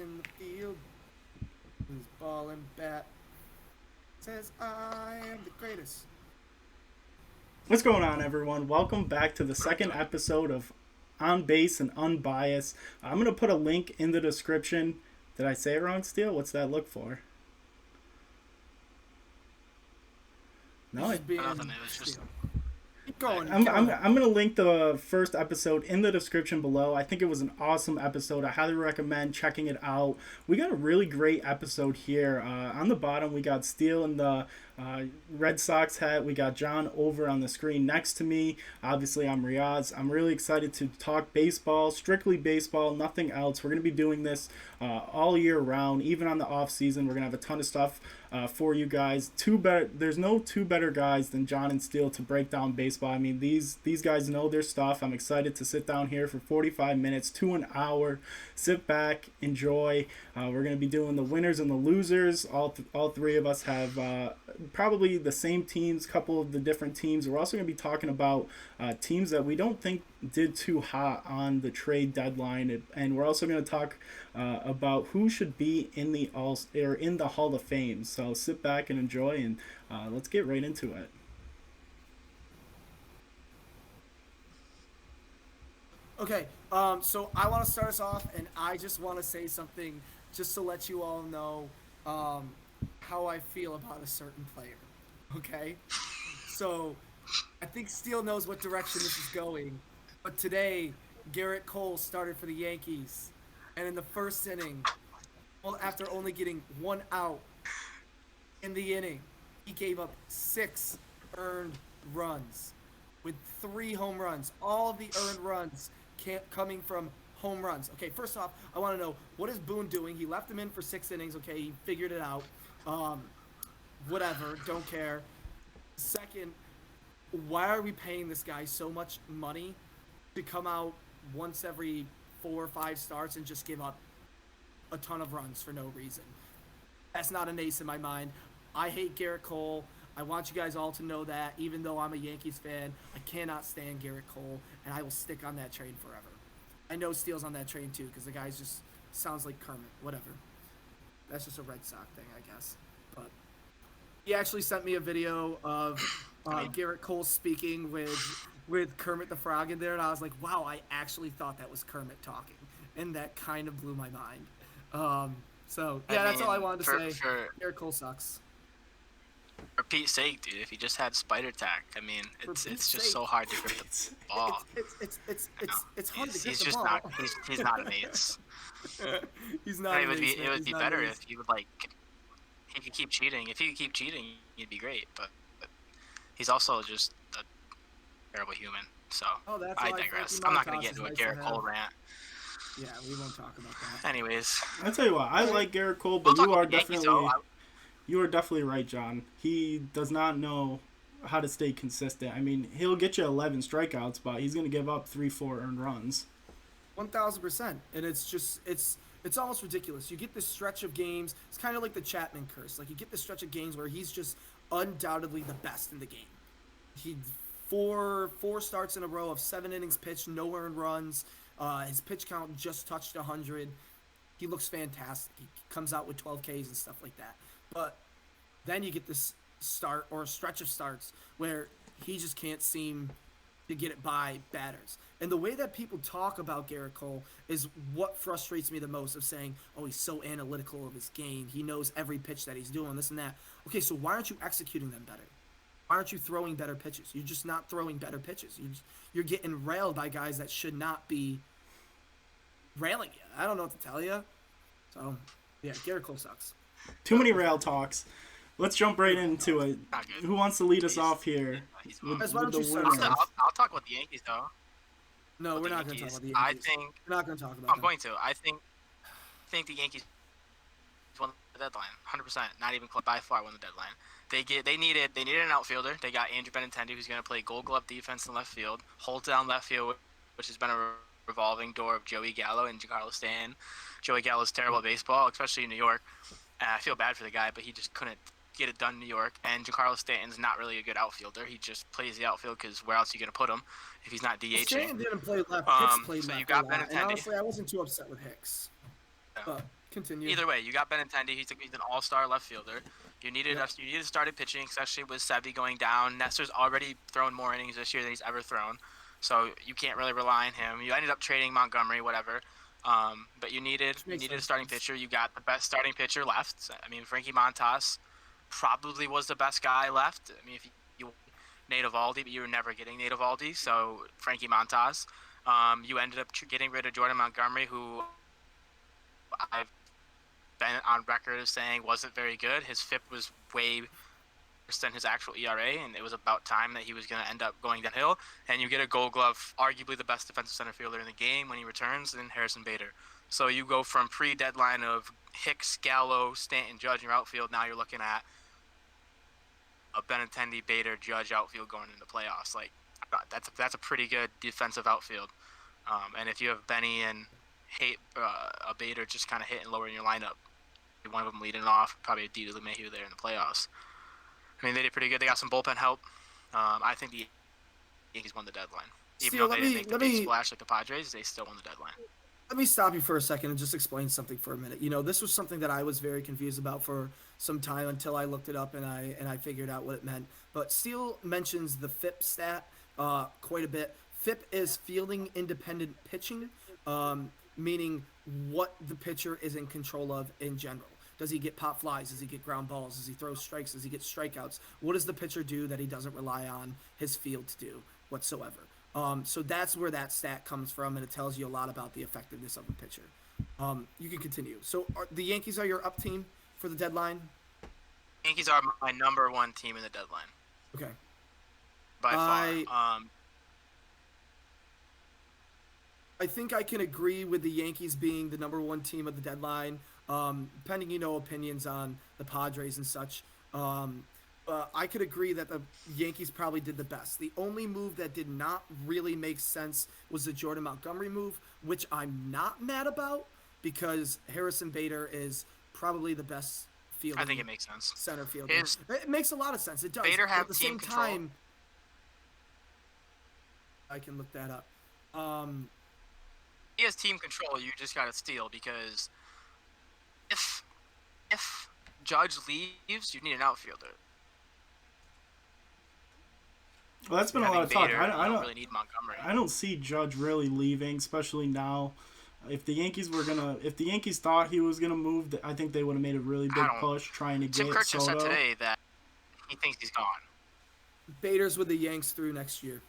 in the field whose ball and bat says I am the greatest. What's going on, everyone? Welcome back to the second episode of On Base and Unbiased. I'm going to put a link in the description. Did I say it wrong, Steele? What's that look for? No, Nothing. It was just Keep going. I'm going to link the first episode in the description below. I think it was an awesome episode. I highly recommend checking it out. We got a really great episode here. On the bottom, we got Steele in the Red Sox hat. We got John over on the screen next to me. Obviously, I'm Riaz. I'm really excited to talk baseball, strictly baseball, nothing else. We're going to be doing this all year round, even on the off season. We're going to have a ton of stuff for you guys. There's no two better guys than John and Steele to break down baseball. I mean, these guys know their stuff. I'm excited to sit down here for 45 minutes to an hour. Sit back, enjoy. We're going to be doing the winners and the losers. All three of us have probably the same teams, couple of the different teams. We're also going to be talking about teams that we don't think did too hot on the trade deadline, and we're also going to talk about who should be in the Hall of Fame. So sit back and enjoy, and let's get right into it. Okay, so I want to start us off, and I just want to say something just to let you all know how I feel about a certain player. Okay? So I think Steele knows what direction this is going, but today, Garrett Cole started for the Yankees, and in the first inning, well, after only getting one out in the inning, he gave up 6 earned runs with 3 home runs. All of the earned runs coming from home runs. Okay, first off, I want to know, what is Boone doing? He left him in for 6 innings. Okay, he figured it out. Whatever, don't care. Second, why are we paying this guy so much money to come out once every 4 or 5 starts and just give up a ton of runs for no reason? That's not an ace in my mind. I hate Garrett Cole. I want you guys all to know that, even though I'm a Yankees fan, I cannot stand Garrett Cole, and I will stick on that train forever. I know Steele's on that train too, because the guy just sounds like Kermit. Whatever. That's just a Red Sox thing, I guess. But he actually sent me a video of Garrett Cole speaking with Kermit the Frog in there, and I was like, wow, I actually thought that was Kermit talking, and that kind of blew my mind. That's all I wanted to say. Garrett Cole sucks. For Pete's sake, dude, if he just had spider tack, I mean, it's just so hard to grip the ball. It's hard to grip he's the just ball. not. He's not an ace. He's not. It would be better if he would he could keep cheating. If he could keep cheating, he'd be great. But he's also just a terrible human. So I digress. I'm not gonna get into a Garrett Cole rant. Yeah, we won't talk about that. Anyways, I'll tell you what, I like Garrett Cole, but you are definitely right, John. He does not know how to stay consistent. I mean, he'll get you 11 strikeouts, but he's going to give up 3-4 earned runs. 1,000%, and it's almost ridiculous. You get this stretch of games. It's kind of like the Chapman curse. Like, you get this stretch of games where he's just undoubtedly the best in the game. He four starts in a row of 7 innings pitched, no earned runs. His pitch count just touched 100. He looks fantastic. He comes out with 12 Ks and stuff like that. But then you get this start or a stretch of starts where he just can't seem to get it by batters. And the way that people talk about Garrett Cole is what frustrates me the most, of saying, oh, he's so analytical of his game. He knows every pitch that he's doing, this and that. Okay, so why aren't you executing them better? Why aren't you throwing better pitches? You're just not throwing better pitches. You're getting railed by guys that should not be railing you. I don't know what to tell you. So, yeah, Garrett Cole sucks. Too many rail talks. Let's jump right into it. Who wants to lead us off here? Why don't you start? I'll talk about the Yankees, though. No, we're not going to talk about the Yankees. We're not going to talk about them. I'm going to. I think the Yankees won the deadline. 100%. Not even close. By far won the deadline. They needed an outfielder. They got Andrew Benintendi, who's going to play Gold Glove defense in left field, hold down left field, which has been a revolving door of Joey Gallo and Giancarlo Stanton. Joey Gallo's terrible at baseball, especially in New York. I feel bad for the guy, but he just couldn't get it done in New York. And Giancarlo Stanton's not really a good outfielder. He just plays the outfield because where else are you going to put him if he's not DHing? Stanton didn't play left. Hicks played so left. You got Benintendi. And Benintendi. honestly, I wasn't too upset with Hicks. But Continue. Either way, you got Benintendi. He's an all-star left fielder. You needed started pitching, especially with Sevy going down. Nestor's already thrown more innings this year than he's ever thrown, so you can't really rely on him. You ended up trading Montgomery, whatever. But you needed a starting pitcher. You got the best starting pitcher left. I mean, Frankie Montas probably was the best guy left. I mean, if you Nate Eovaldi, but you were never getting Nate Eovaldi, so Frankie Montas. You ended up getting rid of Jordan Montgomery, who I've been on record as saying wasn't very good. His FIP was way worse than his actual ERA, and it was about time that he was going to end up going downhill. And you get a Gold Glove, arguably the best defensive center fielder in the game when he returns, in Harrison Bader. So you go from pre-deadline of Hicks, Gallo, Stanton, Judge in your outfield. Now you're looking at a Benintendi, Bader, Judge outfield going into the playoffs. Like that's a pretty good defensive outfield. And if you have Benny and a Bader just kind of hitting lower in your lineup, one of them leading off, probably a D to LeMahieu there in the playoffs. I mean, they did pretty good. They got some bullpen help. I think the Yankees won the deadline. Even though they didn't make the big splash like the Padres, they still won the deadline. Let me stop you for a second and just explain something for a minute. You know, this was something that I was very confused about for some time until I looked it up and I figured out what it meant. But Steele mentions the FIP stat quite a bit. FIP is fielding independent pitching, meaning what the pitcher is in control of in general. Does he get pop flies? Does he get ground balls? Does he throw strikes? Does he get strikeouts? What does the pitcher do that he doesn't rely on his field to do whatsoever? So that's where that stat comes from, and it tells you a lot about the effectiveness of a pitcher. You can continue. So the Yankees are your up team for the deadline? Yankees are my number one team in the deadline. Okay. By far. I think I can agree with the Yankees being the number one team of the deadline, pending, opinions on the Padres and such. I could agree that the Yankees probably did the best. The only move that did not really make sense was the Jordan Montgomery move, which I'm not mad about because Harrison Bader is probably the best fielder. I think it makes sense. Center fielder. It makes a lot of sense. It does. Bader at have the team same control. time, I can look that up. He has team control. You just got to steal because if Judge leaves, you need an outfielder. Well, that's been a lot of talk. Bader, I don't really need Montgomery. I don't see Judge really leaving, especially now. If the Yankees thought he was gonna move, I think they would have made a really big push trying to Tim get Kirk just Soto. said today that he thinks he's gone. Bader's with the Yanks through next year.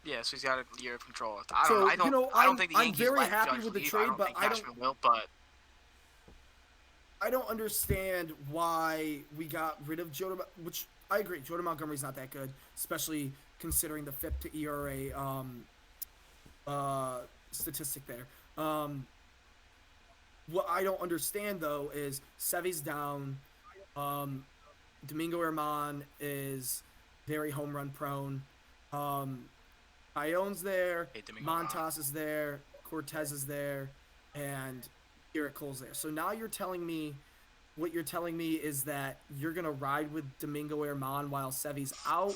Yeah, so he's got a year of control. I don't think the Yankees I'm very let happy Judge with the leave. trade, but I don't think Cashman will, but I don't understand why we got rid of Jordan, which I agree. Jordan Montgomery's not that good, especially considering the FIP to ERA statistic there. What I don't understand, though, is Sevy's down. Domingo Germán is very home run prone. Ione's there. Montas is there. Cortez is there. And Garrett Cole's there. So now what you're telling me is that you're going to ride with Domingo Germán while Sevy's out,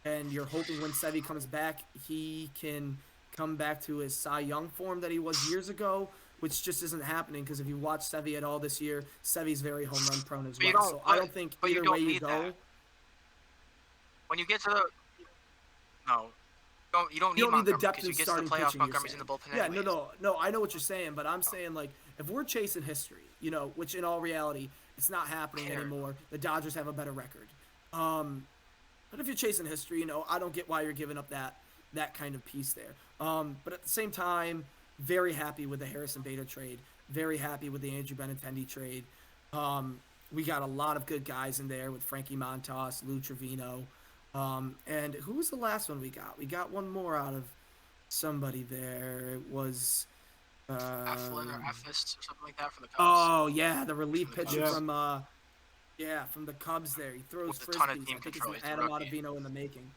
and you're hoping when Sevy comes back, he can come back to his Cy Young form that he was years ago, which just isn't happening because if you watch Sevy at all this year, Sevy's very home run prone as well. So I don't think either way you go. That. When you get to the you don't need the depth in starting pitching. Montgomery's in the bullpen. Yeah, no. I know what you're saying, but I'm saying like if we're chasing history, which in all reality it's not happening anymore. The Dodgers have a better record. But if you're chasing history, I don't get why you're giving up that kind of piece there. But at the same time, very happy with the Harrison Bader trade. Very happy with the Andrew Benintendi trade. We got a lot of good guys in there with Frankie Montas, Lou Trevino. And who was the last one we got? We got one more out of somebody there. It was Eflin or Efist or something like that for the Cubs. Oh yeah, the relief pitcher from the Cubs there. He throws with a ton of frisbees. team I think control. it's Adam Ottavino in the making.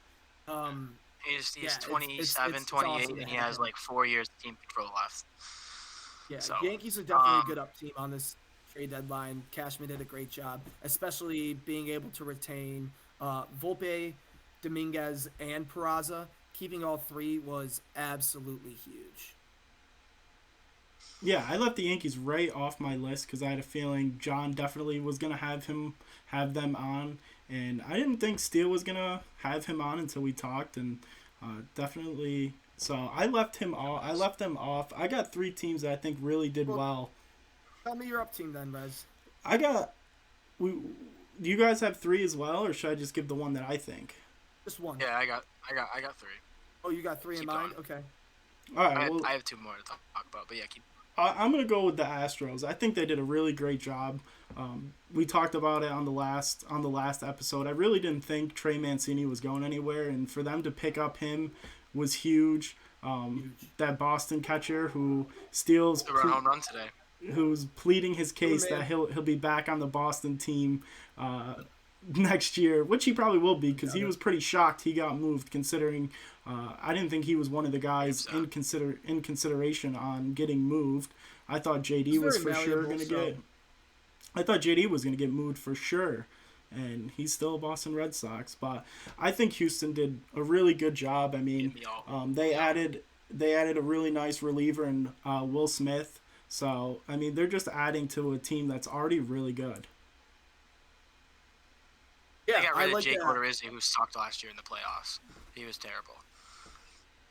He's 27, 28, awesome and he has like 4 years of team control left. Yeah, so, Yankees are definitely a good up team on this trade deadline. Cashman did a great job, especially being able to retain Volpe, Dominguez, and Peraza. Keeping all three was absolutely huge. Yeah, I left the Yankees right off my list because I had a feeling John definitely was gonna have them on, and I didn't think Steele was gonna have him on until we talked, and definitely. So I left him off. I left them off. I got three teams that I think really did Well, well. tell me your up team then, Rez. I got we. Do you guys have three as well, or should I just give the one that I think? Just one. Yeah, I got three. Oh, you got three in Keep mind? going. Okay. All right. Well, I have two more to talk about, but yeah, keep. I'm gonna go with the Astros. I think they did a really great job. We talked about it on the last episode. I really didn't think Trey Mancini was going anywhere, and for them to pick up him was huge. That Boston catcher who steals, Threw a home run today. who's pleading his case man. that he'll be back on the Boston team next year, which he probably will be because he was pretty shocked he got moved. Considering I didn't think he was one of the guys in consideration on getting moved. I thought JD was for sure gonna get. I thought JD was gonna get moved for sure, and he's still a Boston Red Sox. But I think Houston did a really good job. I mean, they added a really nice reliever in Will Smith. So I mean, they're just adding to a team that's already really good. Yeah, They got I rid of like Jake that. Odorizzi, who sucked last year in the playoffs. He was terrible.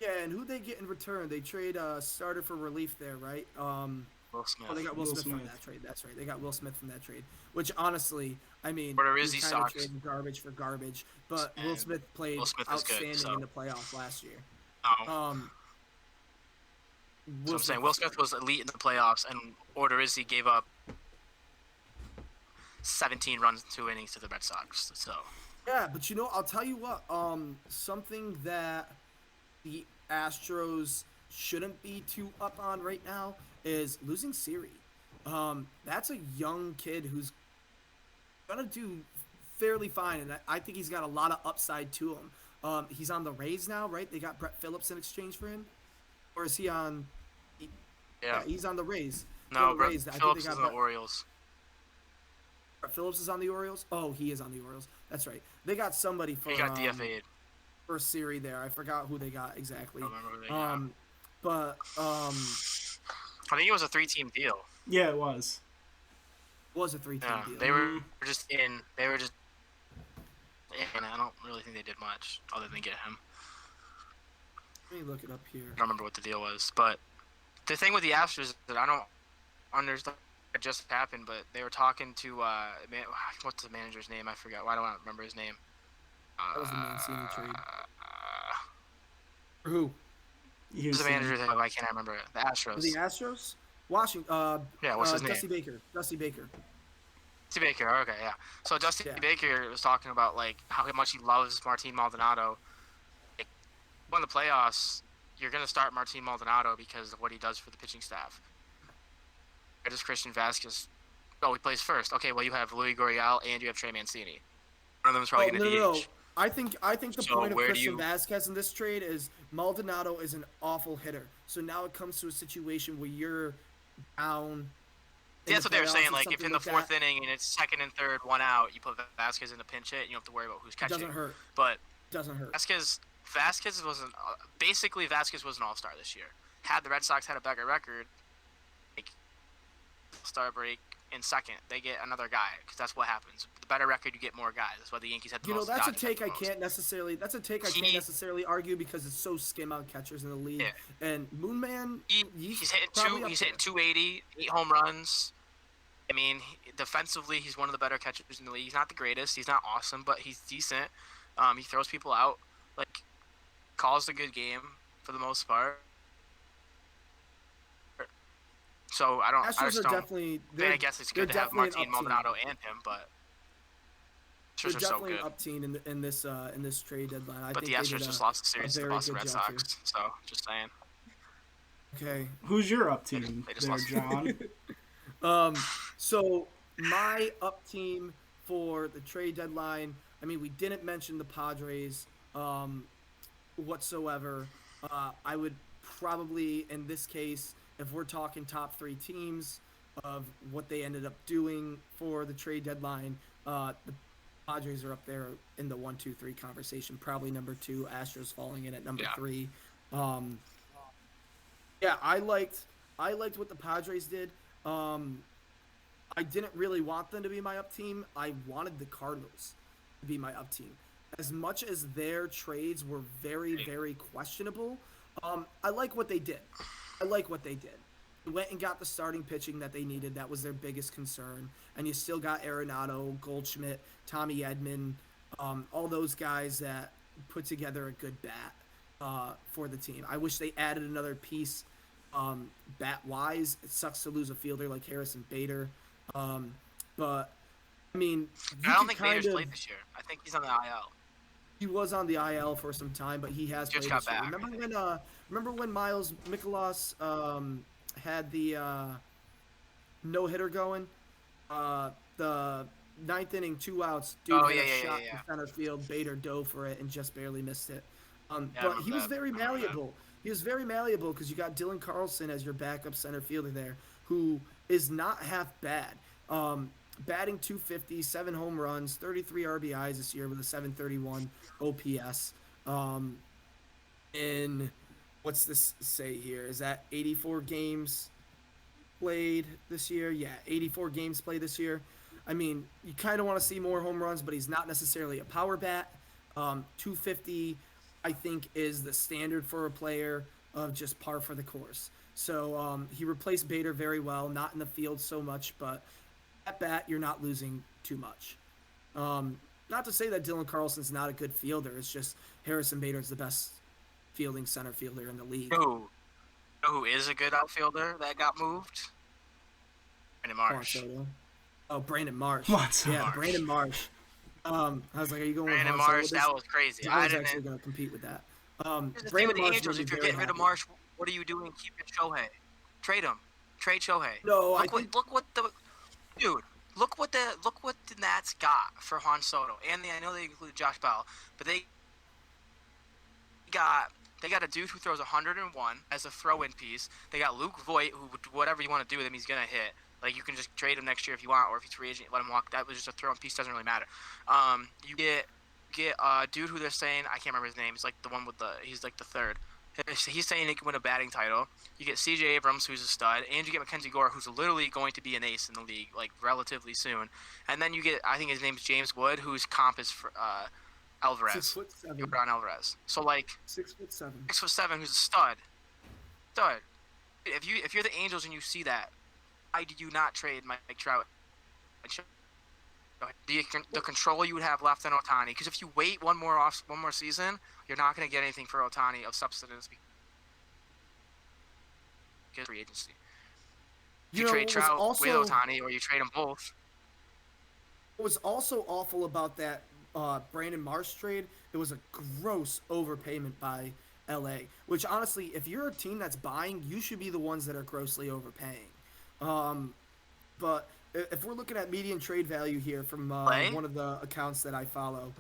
Yeah, and who they get in return? They trade starter for relief there, right? Will Smith. Oh, they got Will Will Smith from Smith. that trade. That's right. They got Will Smith from that trade. Which honestly, I mean, Odorizzi you kind of sucks. trading garbage for garbage, but Will And Smith played Will Smith is good, outstanding so. in the playoffs last year. No. Will I'm saying Smith Will Smith was elite in the playoffs, and Odorizzi gave up 17 runs in 2 innings to the Red Sox. So Yeah, but I'll tell you what. Something that the Astros shouldn't be too up on right now is losing Siri. That's a young kid who's gonna do fairly fine, and I think he's got a lot of upside to him. He's on the Rays now, right? They got Brett Phillips in exchange for him, or is he on? yeah. He's on the Rays. He's No, on the Brett Rays. I think Phillips they is got in the Orioles. Brett Phillips is on the Orioles. Oh, he is on the Orioles. That's right. They got somebody for He got DFA'd. for Siri there. I forgot who they got exactly. I don't remember who they got. But I think it was a 3-team deal. Yeah, it was. was a 3-team Yeah, deal. they were just in. They were just. And I don't really think they did much other than get him. Let me look it up here. I don't remember what the deal was, but the thing with the Astros is that I don't understand what just happened. But they were talking to what's the manager's name? I forgot. Why don't I remember his name? That was the Mancini trade. For who? Who's the manager? Why can't I remember it? The Astros. The Astros? Washington. Yeah, what's his name? Dusty Baker. Dusty Baker. Dusty Baker. Okay, yeah. So Dusty Yeah. Baker was talking about like how much he loves Martin Maldonado. Like, when the playoffs, you're gonna start Martin Maldonado because of what he does for the pitching staff. Or does Christian Vasquez? Oh, he plays first. Okay, well you have Louis Gurriel and you have Trey Mancini. One of them is probably gonna DH. No. I think the So point of where do Christian you- Vasquez in this trade is Maldonado is an awful hitter. So now it comes to a situation where you're down. Yeah, that's what they were saying. or Like if something in the like fourth that. inning and it's second and third, one out, you put Vasquez in the pinch hit, and you don't have to worry about who's It catching. doesn't hurt. But Doesn't hurt. Vasquez was basically Vasquez was an all-star this year. Had the Red Sox had a better record, like star break in second, they get another guy because that's what happens. The better record, you get more guys. That's why the Yankees had the most. That's a Dodgers had take the I most. can't necessarily. That's a take I can't necessarily argue because it's so skim out catchers in the league. Yeah. And Moonman, He's hitting probably up He's there. hitting 280, 8 home runs. I mean, defensively, he's one of the better catchers in the league. He's not the greatest. He's not awesome, but he's decent. He throws people out. Like, calls a good game for the most part. So I don't. I Astros just are don't. definitely. I guess it's good to have Martin Maldonado and him, but They're Astros are so definitely good. an up team in this trade deadline. I But think the they did Astros just a- lost the series to the very Boston good Red job here. Sox. So just saying. Okay. Who's your up team They just there, lost. John? So my up team for the trade deadline. I mean, we didn't mention the Padres whatsoever. I would probably, in this case, if we're talking top 3 teams of what they ended up doing for the trade deadline, the Padres are up there in the 1, 2, 3 conversation. Probably number 2. Astros falling in at number 3. Yeah, I liked I liked what the Padres did. Um, I didn't really want them to be my up team. I wanted the Cardinals to be my up team. As much as their trades were very, very questionable, I like what they did. I like what they did. They went and got the starting pitching that they needed. That was their biggest concern. And you still got Arenado, Goldschmidt, Tommy Edman, all those guys that put together a good bat for the team. I wish they added another piece bat-wise. It sucks to lose a fielder like Harrison Bader. But, I mean, I don't think Bader's played this year. I think he's on the IL. He was on the IL for some time, but he has Just played got this year. back. Remember when Miles Mikolas had the no-hitter going? The ninth inning, 2 outs. Dude had a shot to center field. Bader dove for it and just barely missed it. But he was very malleable. He was very malleable because you got Dylan Carlson as your backup center fielder there, who is not half bad. Batting 250, 7 home runs, 33 RBIs this year with a 731 OPS. In what's this say here? Is that 84 games played this year? Yeah, 84 games played this year. I mean, you kind of want to see more home runs, but he's not necessarily a power bat. 250, I think, is the standard for a player of just par for the course. So he replaced Bader very well, not in the field so much, but at bat, you're not losing too much. Not to say that Dylan Carlson's not a good fielder. It's just Harrison Bader is the best fielding center fielder in the league. Who is a good outfielder that got moved? Brandon Marsh. Oh, Brandon Marsh. Marsh. Brandon Marsh. I was like, are you going with Brandon Marsh? That was crazy. I was actually going to compete with that. Brandon Marsh. Angels, if you're getting rid of Marsh, what are you doing? Keeping Shohei. Trade him. Trade Shohei. No, look what the Nats got for Han Soto, and I know they included Josh Bell, but they got a dude who throws 101 as a throw-in piece. They got Luke Voigt, who whatever you want to do with him, he's gonna hit. Like, you can just trade him next year if you want, or if he's free agent, let him walk. That was just a throw-in piece. Doesn't really matter. You get a dude who they're saying, I can't remember his name. He's like the one with he's like the third. He's saying he can win a batting title. You get C.J. Abrams, who's a stud, and you get Mackenzie Gore, who's literally going to be an ace in the league, like, relatively soon. And then you get, I think his name's James Wood, whose comp is for Alvarez. 6'7". Brown Alvarez. So, like, 6'7". 6'7", who's a stud. If you're the Angels and you see that, why did you not trade Mike Trout? The control you would have left on Ohtani, because if you wait one more season, you're not going to get anything for Ohtani of substance because free agency. You trade Trout with Ohtani, or you trade them both. What was also awful about that Brandon Marsh trade, it was a gross overpayment by LA, which honestly, if you're a team that's buying, you should be the ones that are grossly overpaying. But if we're looking at median trade value here from one of the accounts that I follow,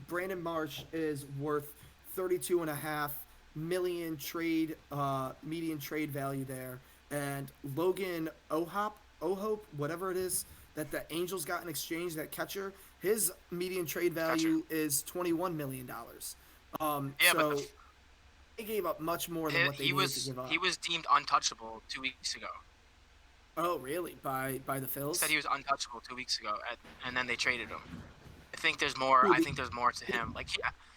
Brandon Marsh is worth $32.5 million median trade value there, and Logan Ohope, whatever it is that the Angels got in exchange, that catcher, his median trade value is $21 million. So they gave up much more than what they needed to give up. He was deemed untouchable 2 weeks ago. Oh, really? By the Phils? He said he was untouchable 2 weeks ago, and then they traded him. I think there's more. I think there's more to him. Like,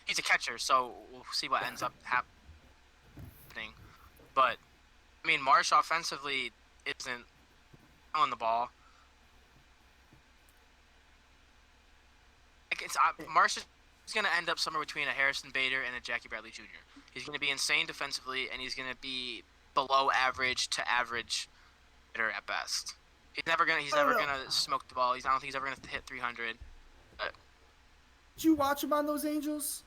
he's a catcher, so we'll see what ends up happening. But I mean, Marsh offensively isn't on the ball. Like, Marsh is going to end up somewhere between a Harrison Bader and a Jackie Bradley Jr. He's going to be insane defensively, and he's going to be below average to average hitter at best. He's never gonna smoke the ball. I don't think he's ever gonna hit 300. But, did you watch him on those Angels?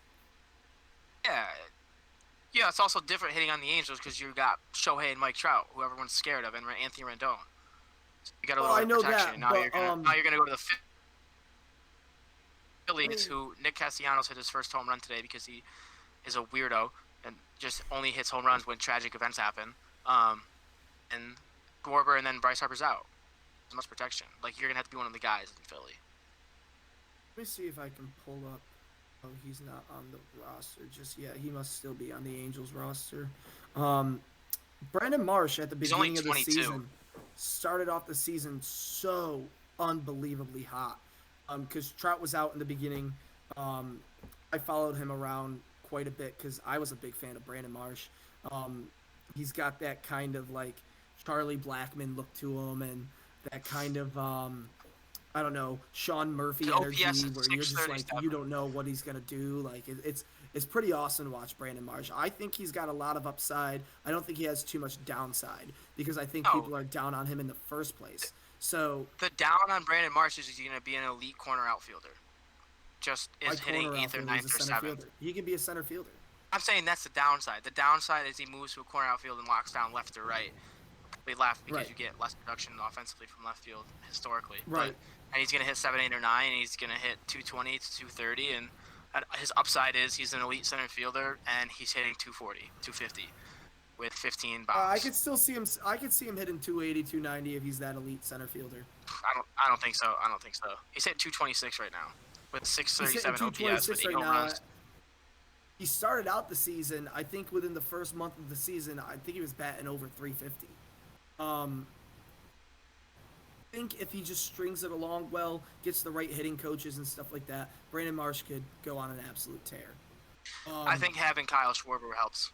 Yeah. It's also different hitting on the Angels because you got Shohei and Mike Trout, who everyone's scared of, and Anthony Rendon. So you got a little protection. Now you're gonna go to the Phillies, who Nick Castellanos hit his first home run today because he is a weirdo and just only hits home runs when tragic events happen. And Schwarber and then Bryce Harper's out. There's much protection. Like, you're gonna have to be one of the guys in Philly. Let me see if I can pull up. Oh, he's not on the roster just yet. He must still be on the Angels roster. Brandon Marsh at the He's only beginning of the 22. season started off the season so unbelievably hot. Because Trout was out in the beginning. Um, I followed him around quite a bit because I was a big fan of Brandon Marsh. Um, he's got that kind of like Charlie Blackmon look to him, and that kind of I don't know, Sean Murphy The energy OPS is where you're just like 637. you don't know what he's gonna do. Like it's pretty awesome to watch Brandon Marsh. I think he's got a lot of upside. I don't think he has too much downside because I think No. people are down on him in the first place. So The down on Brandon Marsh is he's going to be an elite corner outfielder. Just my is hitting corner 8th or outfielder is 9th a or center 7th. fielder. He could be a center fielder. I'm saying that's the downside. The downside is he moves to a corner outfield and locks down left or right. Probably left because Right. you get less production offensively from left field historically. Right. And he's going to hit 7, 8, or 9, and he's going to hit 220 to 230. And his upside is he's an elite center fielder, and he's hitting 240, 250 with 15 bombs. I could still see him. I could see him hitting 280, 290 if he's that elite center fielder. I don't think so. I don't think so. He's hitting 226 right now with He's hitting 637 OPS with 226 8 right home now. runs. He started out the season. I think within the first month of the season, I think he was batting over 350. I think if he just strings it along well, gets the right hitting coaches and stuff like that, Brandon Marsh could go on an absolute tear. I think having Kyle Schwarber helps.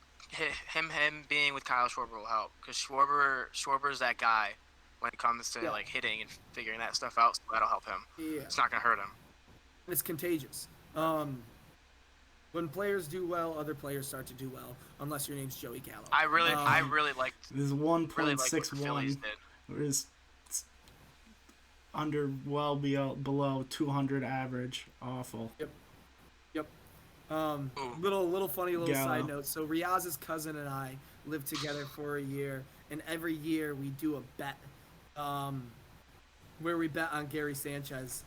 Him being with Kyle Schwarber will help because Schwarber's that guy when it comes to like hitting and figuring that stuff out. So that'll help him. Yeah. It's not gonna hurt him. It's contagious. When players do well, other players start to do well. Unless your name's Joey Gallo. I really liked. This is Really liked what the 1.61. Phillies did. Is under below 200 average. Awful. Yep. Little funny little Gallo. side note. So Riaz's cousin and I lived together for a year, and every year we do a bet, where we bet on Gary Sanchez,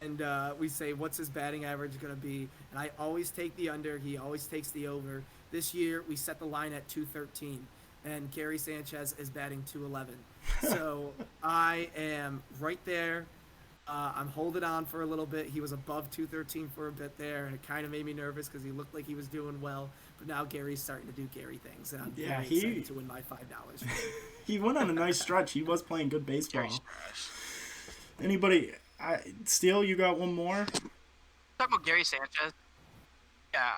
and we say what's his batting average gonna be, and I always take the under. He always takes the over. This year we set the line at 213, and Gary Sanchez is batting 211. So I am right there. I'm holding on for a little bit. He was above 213 for a bit there, and it kind of made me nervous because he looked like he was doing well. But now Gary's starting to do Gary things, and I'm very excited to win my $5. He went on a nice stretch. He was playing good baseball. Gary's trash. Anybody? Steele, you got one more? Talking about Gary Sanchez. Yeah,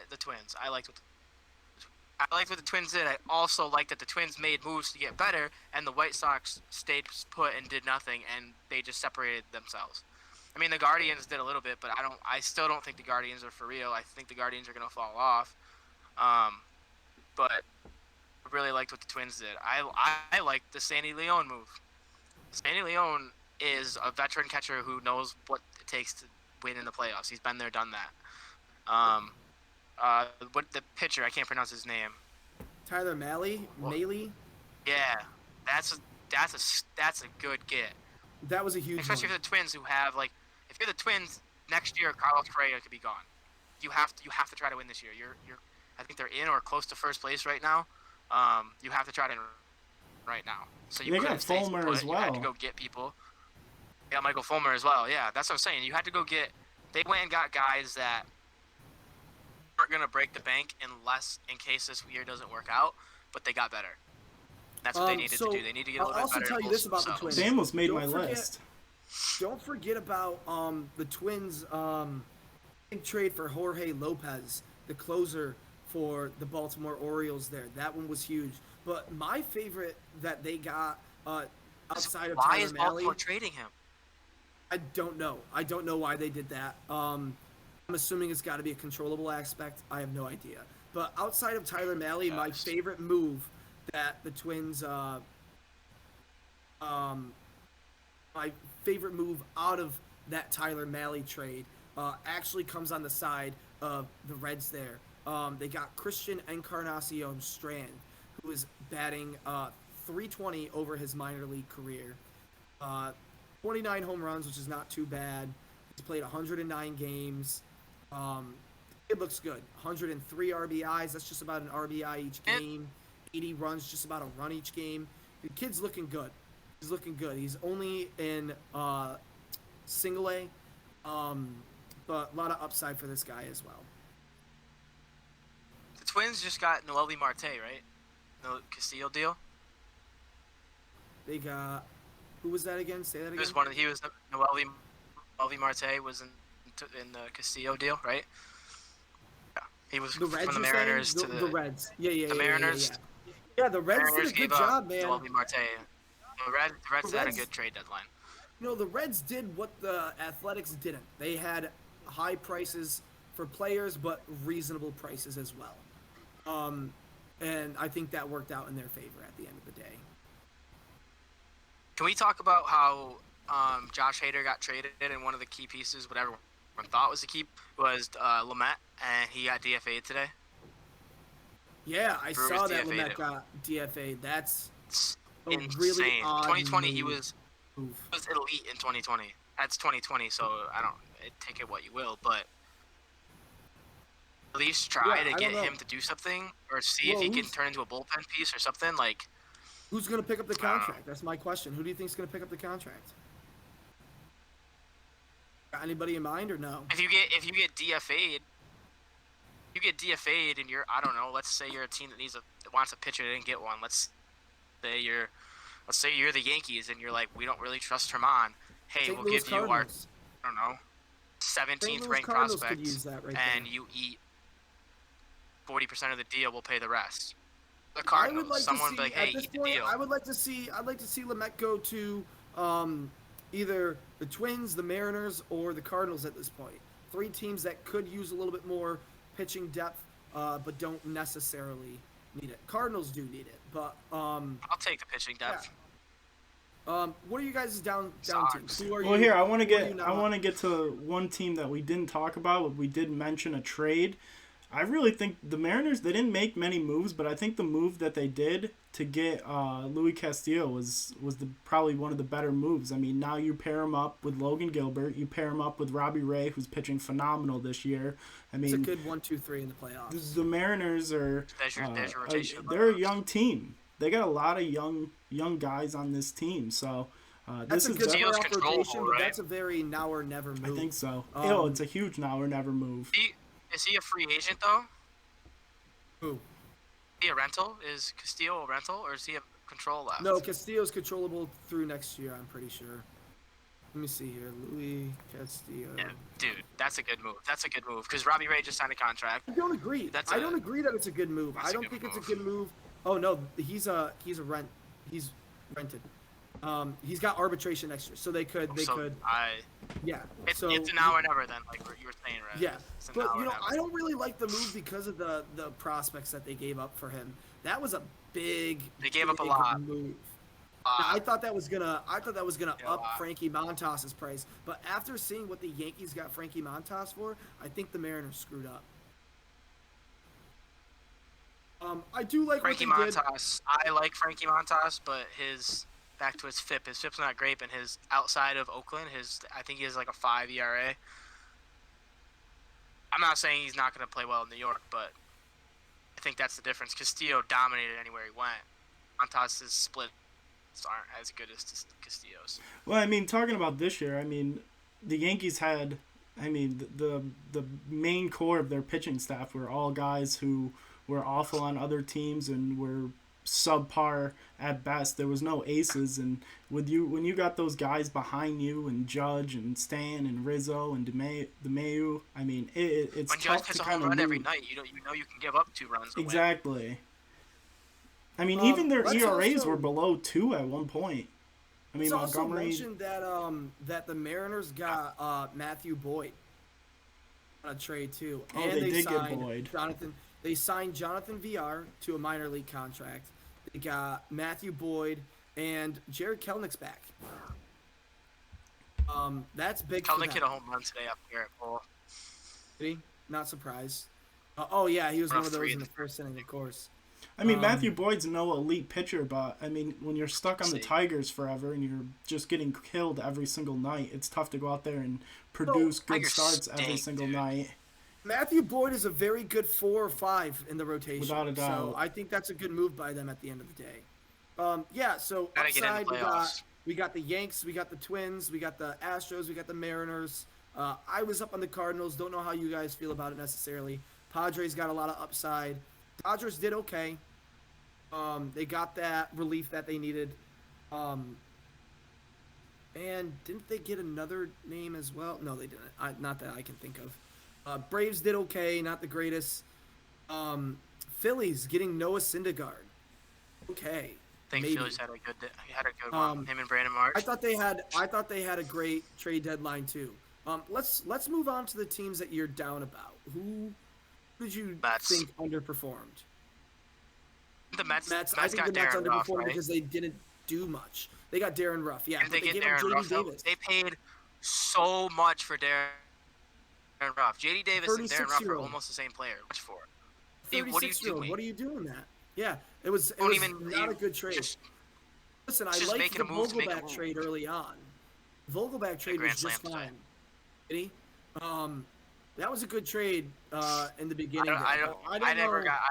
the Twins. I liked what the Twins did. I also liked that the Twins made moves to get better, and the White Sox stayed put and did nothing, and they just separated themselves. I mean, the Guardians did a little bit, but I still don't think the Guardians are for real. I think the Guardians are gonna fall off. But I really liked what the Twins did. I liked the Sandy Leon move. Sandy Leon is a veteran catcher who knows what it takes to win in the playoffs. He's been there, done that. What the pitcher? I can't pronounce his name. Tyler Mahle? Yeah, that's a good get. That was a huge Especially one. for the Twins who have if you're the Twins next year, Carlos Correa could be gone. You have to try to win this year. I think they're in or close to first place right now. You have to try to win right now. So you They couldn't got stay Fulmer put. as You had to well. go get people. Yeah, Michael Fulmer as well. Yeah, that's what I'm saying. You had to go get. They went and got guys that aren't gonna break the bank in case this year doesn't work out, but they got better. That's what they needed to do. They need to get a little I'll bit better. also tell you this about the Twins. They almost made Don't my forget- list. Don't forget about the Twins' big trade for Jorge Lopez, the closer for the Baltimore Orioles there. That one was huge. But my favorite that they got outside of Why Tyler is Baltimore Mahle, trading him? I don't know. I don't know why they did that. I'm assuming it's got to be a controllable aspect. I have no idea. But outside of Tyler Mahle, my favorite move that the Twins my favorite move out of that Tyler Mahle trade actually comes on the side of the Reds there. They got Christian Encarnacion Strand, who is batting 320 over his minor league career. 29 home runs, which is not too bad. He's played 109 games. It looks good. 103 RBIs. That's just about an RBI each game. 80 runs, just about a run each game. The kid's looking good. He's looking good. He's only in single A, but a lot of upside for this guy as well. The Twins just got Noelvi Marte, right? the Castillo deal. They got who was that again? Say that again. He was Noelvi Marte was in the Castillo deal, right? Yeah, he was The Reds, from the Mariners to the Reds. Yeah. the Mariners. Yeah, the Reds Mariners did a good gave up job, man. Noelvi Marte. The Reds had a Reds- good trade deadline. You know, the Reds did what the Athletics didn't. They had high prices for players, but reasonable prices as well. And I think that worked out in their favor at the end of the day. Can we talk about how Josh Hader got traded and one of the key pieces, what everyone thought was the key, was Lamet, and he got DFA'd today? Yeah, I Brewers saw that DFA'd Lamet him. got DFA'd. That's It's a insane. really odd 2020, he move. was elite in 2020. That's 2020, so take it what you will, but at least try to I get don't know. him to do something, or see if Well, he can turn into a bullpen piece or something. Like, Who's going to pick up the I don't know. contract? That's my question. Who do you think is going to pick up the contract? Got anybody in mind or no? if you get DFA'd, and you're, I don't know, let's say you're a team that wants a pitcher that didn't get one. Let's say you're the Yankees and you're like, we don't really trust Herman. Hey, St. we'll Louis give you our, Cardinals. I don't know, 17th St. Louis ranked Cardinals could prospect, use that right and there. you eat 40% of the deal. We'll pay the rest. The I Cardinals. would like Someone to be see like, hey, at this eat the point. deal. I'd like to see Lamet go to either the Twins, the Mariners, or the Cardinals at this point. 3 teams that could use a little bit more pitching depth, but don't necessarily need it. Cardinals do need it, but I'll take the pitching depth. what are you guys down Sox. teams? Who are Well, you? here I who want to are you get not- to one team that we didn't talk about, but we did mention a trade. I really think the Mariners, they didn't make many moves, but I think the move that they did to get Luis Castillo was probably one of the better moves. I mean, now you pair him up with Logan Gilbert, you pair him up with Robbie Ray, who's pitching phenomenal this year. I It's a mean, good 1-2-3 in the playoffs. the Mariners are There's your rotation. they're a young team. They got a lot of young guys on this team, so That's this a is good definitely, Steals playoff control, rotation, but right? that's a very now or never move. I think so. Um, It's a huge now or never move. Is he a free agent though? Who? Is he a rental? Is Castillo a rental, or is he a control left? No, Castillo's controllable through next year, I'm pretty sure. Let me see here. Luis Castillo. Yeah, dude, that's a good move. That's a good move because Robbie Ray just signed a contract. I don't agree. I don't agree that it's a good move. That's I a don't good think it's a move. good move. Oh no, he's a rent. He's rented. He's got arbitration next year, so they could. Yeah. It's so an now or never then, like you were saying, right? Yeah, It's an but now or you know, never. I don't really like the move because of the prospects that they gave up for him. That was a big. They gave up a big lot. Move. Now, I thought that was gonna Yeah, up wow. Frankie Montas's price, but after seeing what the Yankees got Frankie Montas for, I think the Mariners screwed up. I do like Frankie what they did. Montas. I like Frankie Montas, but back to his FIP. His FIP's not great, and his outside of Oakland, I think he has like a 5 ERA. I'm not saying he's not going to play well in New York, but I think that's the difference. Castillo dominated anywhere he went. Montas's splits aren't as good as Castillo's. Well, I mean, talking about this year, I mean, the Yankees had, I mean, the main core of their pitching staff were all guys who were awful on other teams and were subpar at best. There was no aces, and when you got those guys behind you, and Judge and Stan and Rizzo and DeMayu, I mean, it's When Judge tough hits to a kind home of run every move. night, you know you can give up 2 runs. to win. Exactly. I mean, even their let's ERAs also- were below 2 at one point. I mean, Let's also Montgomery. mention that the Mariners got Matthew Boyd on a trade too, Oh, and they did get signed Boyd. Jonathan. They signed Jonathan VR to a minor league contract. They got Matthew Boyd and Jared Kelnick's back. That's big. for Kelnick them. hit a home run today up here at Bull. Did he? Not surprised. Oh yeah, he was Run one of those three in in the first inning, of course. I mean, Matthew Boyd's no elite pitcher, but I mean, when you're stuck on the See. Tigers forever and you're just getting killed every single night, it's tough to go out there and produce good Tigers starts every stink, single dude. night. Matthew Boyd is a very good 4 or 5 in the rotation. Without a So doubt. I think that's a good move by them at the end of the day. Yeah, so Gotta get in the upside playoffs. we got the Yanks, we got the Twins, we got the Astros, we got the Mariners. I was up on the Cardinals. Don't know how you guys feel about it necessarily. Padres got a lot of upside. Dodgers did okay. They got that relief that they needed. Um, and didn't they get another name as well? No, they didn't. Not that I can think of. Braves did okay, not the greatest. Phillies getting Noah Syndergaard. Okay. I think maybe. Phillies had a good one. Him and Brandon Marsh. I thought they had a great trade deadline too. Let's move on to the teams that you're down about. Who did you think underperformed? The Mets. I think the Mets Darren underperformed Ruff, right? because they didn't do much. They got Darren Ruff, yeah. And But they gave Darren him Ruff. JD Davis. They paid so much for Darren Ruff. JD Davis and Darren Ruff are almost the same player. Which for? What are you doing? What are you doing that? Yeah, it was not a good trade. Listen, I liked the Vogelback trade early on. Vogelback trade was just fine. That was a good trade in the beginning. I never got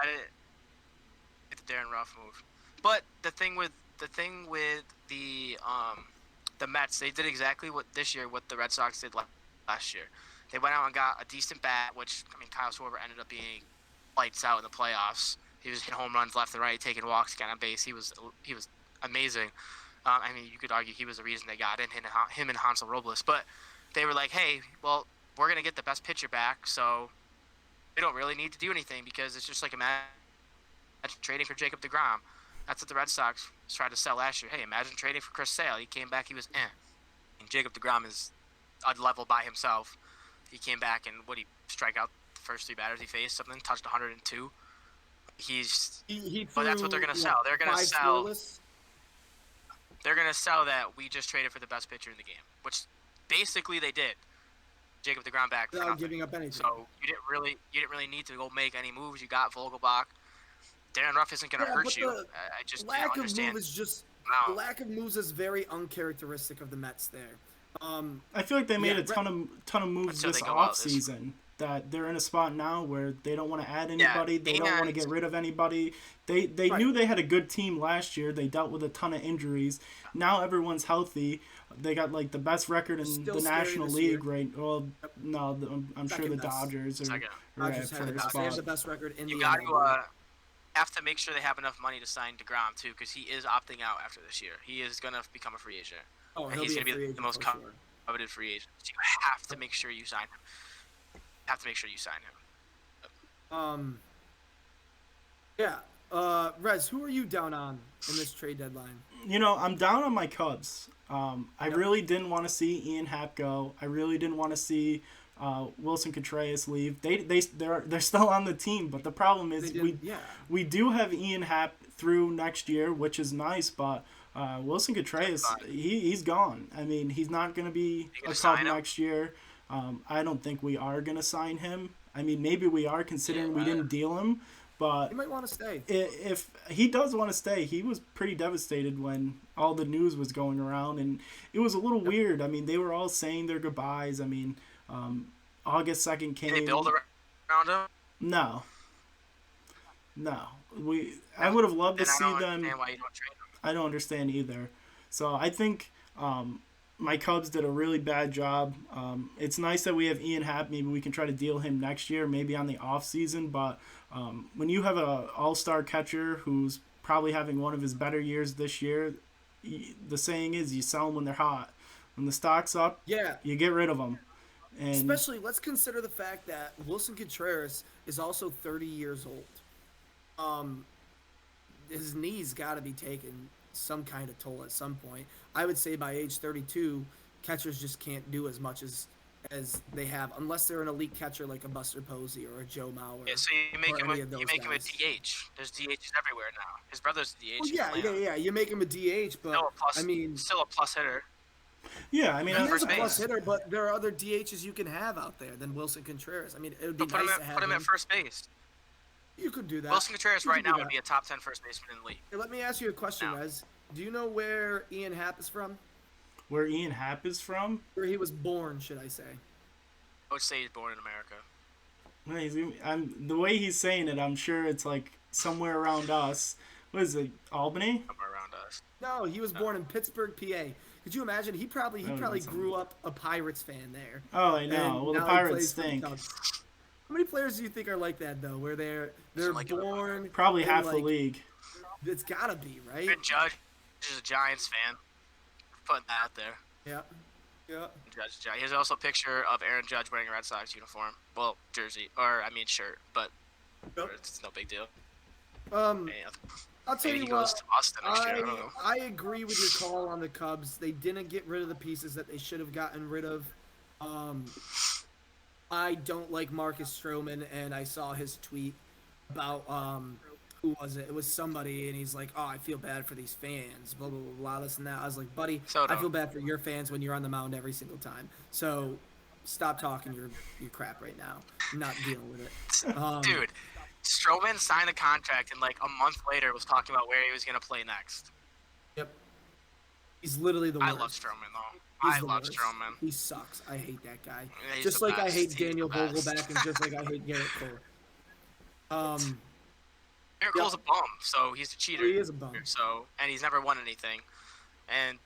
the Darren Ruff move. But the thing with the Mets, they did exactly what the Red Sox did last year. They went out and got a decent bat, which Kyle Schwarber ended up being lights out in the playoffs. He was hitting home runs left and right, taking walks, getting on base. He was amazing. You could argue he was the reason they got in him and Hansel Robles. But they were like, hey, well, we're gonna get the best pitcher back, so we don't really need to do anything because it's just like imagine trading for Jacob deGrom. That's what the Red Sox tried to sell last year. Hey, imagine trading for Chris Sale. He came back, he was And Jacob deGrom is a level by himself. He came back and he strike out the first 3 batters he faced, touched 102. But that's what they're gonna sell. They're gonna sell. Scoreless. They're gonna sell that we just traded for the best pitcher in the game, which basically they did. Jacob deGrom back without giving up anything. So you didn't really need to go make any moves. You got Vogelbach. Darren Ruff isn't gonna hurt you. I just lack don't understand. Of move is just the lack of moves is very uncharacteristic of the Mets there. I feel like they made a ton of moves this offseason. That they're in a spot now where they don't want to add anybody. They don't want to get rid of anybody. They knew they had a good team last year. They dealt with a ton of injuries. Now everyone's healthy. They got the best record in the National League, right? Well, no, I'm sure the Dodgers are at first spot. They have the best record in the You got to have to make sure they have enough money to sign deGrom too, because he is opting out after this year. He is gonna become a free agent. Oh, he's gonna be the most coveted free agent. So you have to make sure you sign him. Rez, who are you down on in this trade deadline? I'm down on my Cubs. I really didn't want to see Ian Happ go. I really didn't want to see Wilson Contreras leave. They're still on the team, but the problem is we do have Ian Happ through next year, which is nice, but Wilson Contreras, he's gone. He's not going to be a Cub next year. I don't think we are going to sign him. Maybe we are, considering we didn't deal him, but he might want to stay. If he does want to stay, he was pretty devastated when all the news was going around, and it was a little weird. They were all saying their goodbyes. August 2nd came. Did they build around him? No. I would have loved to see them. I don't understand why you don't trade them. I don't understand either. So I think my Cubs did a really bad job. It's nice that we have Ian Happ. Maybe we can try to deal him next year, maybe on the off season. But when you have an all-star catcher who's probably having one of his better years this year, the saying is you sell them when they're hot. When the stock's up, you get rid of them. And especially, let's consider the fact that Wilson Contreras is also 30 years old. His knee's got to be taking some kind of toll at some point. I would say by age 32, catchers just can't do as much as they have, unless they're an elite catcher like a Buster Posey or a Joe Mauer. Yeah, so you make him a DH. There's DHs everywhere now. His brother's a DH. Well, you make him a DH, but still a plus hitter. Yeah, he is a plus hitter, but there are other DHs you can have out there than Wilson Contreras. It would be nice to have put him at first base. You could do that. Wilson Contreras right now would be a top 10 first baseman in the league. Hey, let me ask you a question, Rez. Do you know where Ian Happ is from? Where Ian Happ is from? Where he was born, should I say? I would say he's born in America. The way he's saying it, I'm sure it's somewhere around us. What is it, Albany? Somewhere around us. No, he was born in Pittsburgh, PA. Could you imagine? He probably grew up a Pirates fan there. Oh, I know. Well, the Pirates stink. How many players do you think are like that though? Where they're born probably half the league. It's gotta be, right? Aaron Judge is a Giants fan. Putting that out there. Yeah. Yeah. Judge. Here's also a picture of Aaron Judge wearing a Red Sox uniform. Well, jersey, or I mean shirt, but Yep. it's no big deal. I'll tell Maybe you he goes what. to Austin next year. I don't know. I agree with your call on the Cubs. They didn't get rid of the pieces that they should have gotten rid of. I don't like Marcus Stroman, and I saw his tweet about who was it? It was somebody, and he's like, "Oh, I feel bad for these fans." Blah blah blah, blah this and that. I was like, "Buddy, I feel bad for your fans when you're on the mound every single time." So, stop talking your crap right now. I'm not dealing with it. Dude, Stroman signed a contract, and like a month later was talking about where he was gonna play next. Yep. He's literally the worst. I love Stroman though. I love Stroman. He sucks. I hate that guy. Yeah, just like I hate He's Daniel Vogelback, and just like I hate Garrett Cole. Garrett Cole's a bum, so he's a cheater. He is a bum. So, and he's never won anything. And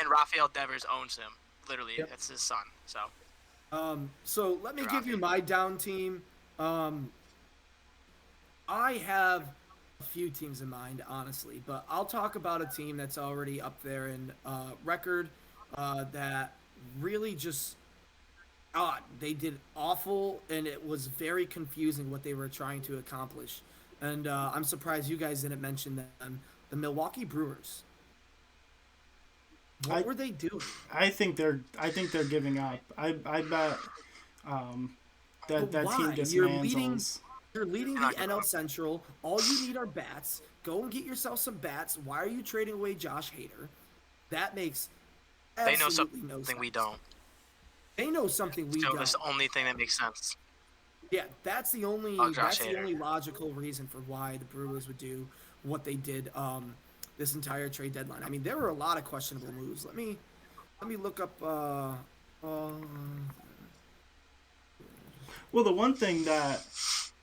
Rafael Devers owns him. Literally, that's his son. So. So let me give you my down team. I have a few teams in mind, honestly, but I'll talk about a team that's already up there in record that really just they did awful, and it was very confusing what they were trying to accomplish. And I'm surprised you guys didn't mention them. The Milwaukee Brewers. What were they doing? I think they're giving up. I bet that team dismantles. You're leading the NL Central. All you need are bats. Go and get yourself some bats. Why are you trading away Josh Hader? That makes absolutely no sense. They know something we don't. They know something we don't. That's the only thing that makes sense. Yeah, that's the only logical reason for why the Brewers would do what they did this entire trade deadline. I mean, there were a lot of questionable moves. Let me look up. Well, the one thing that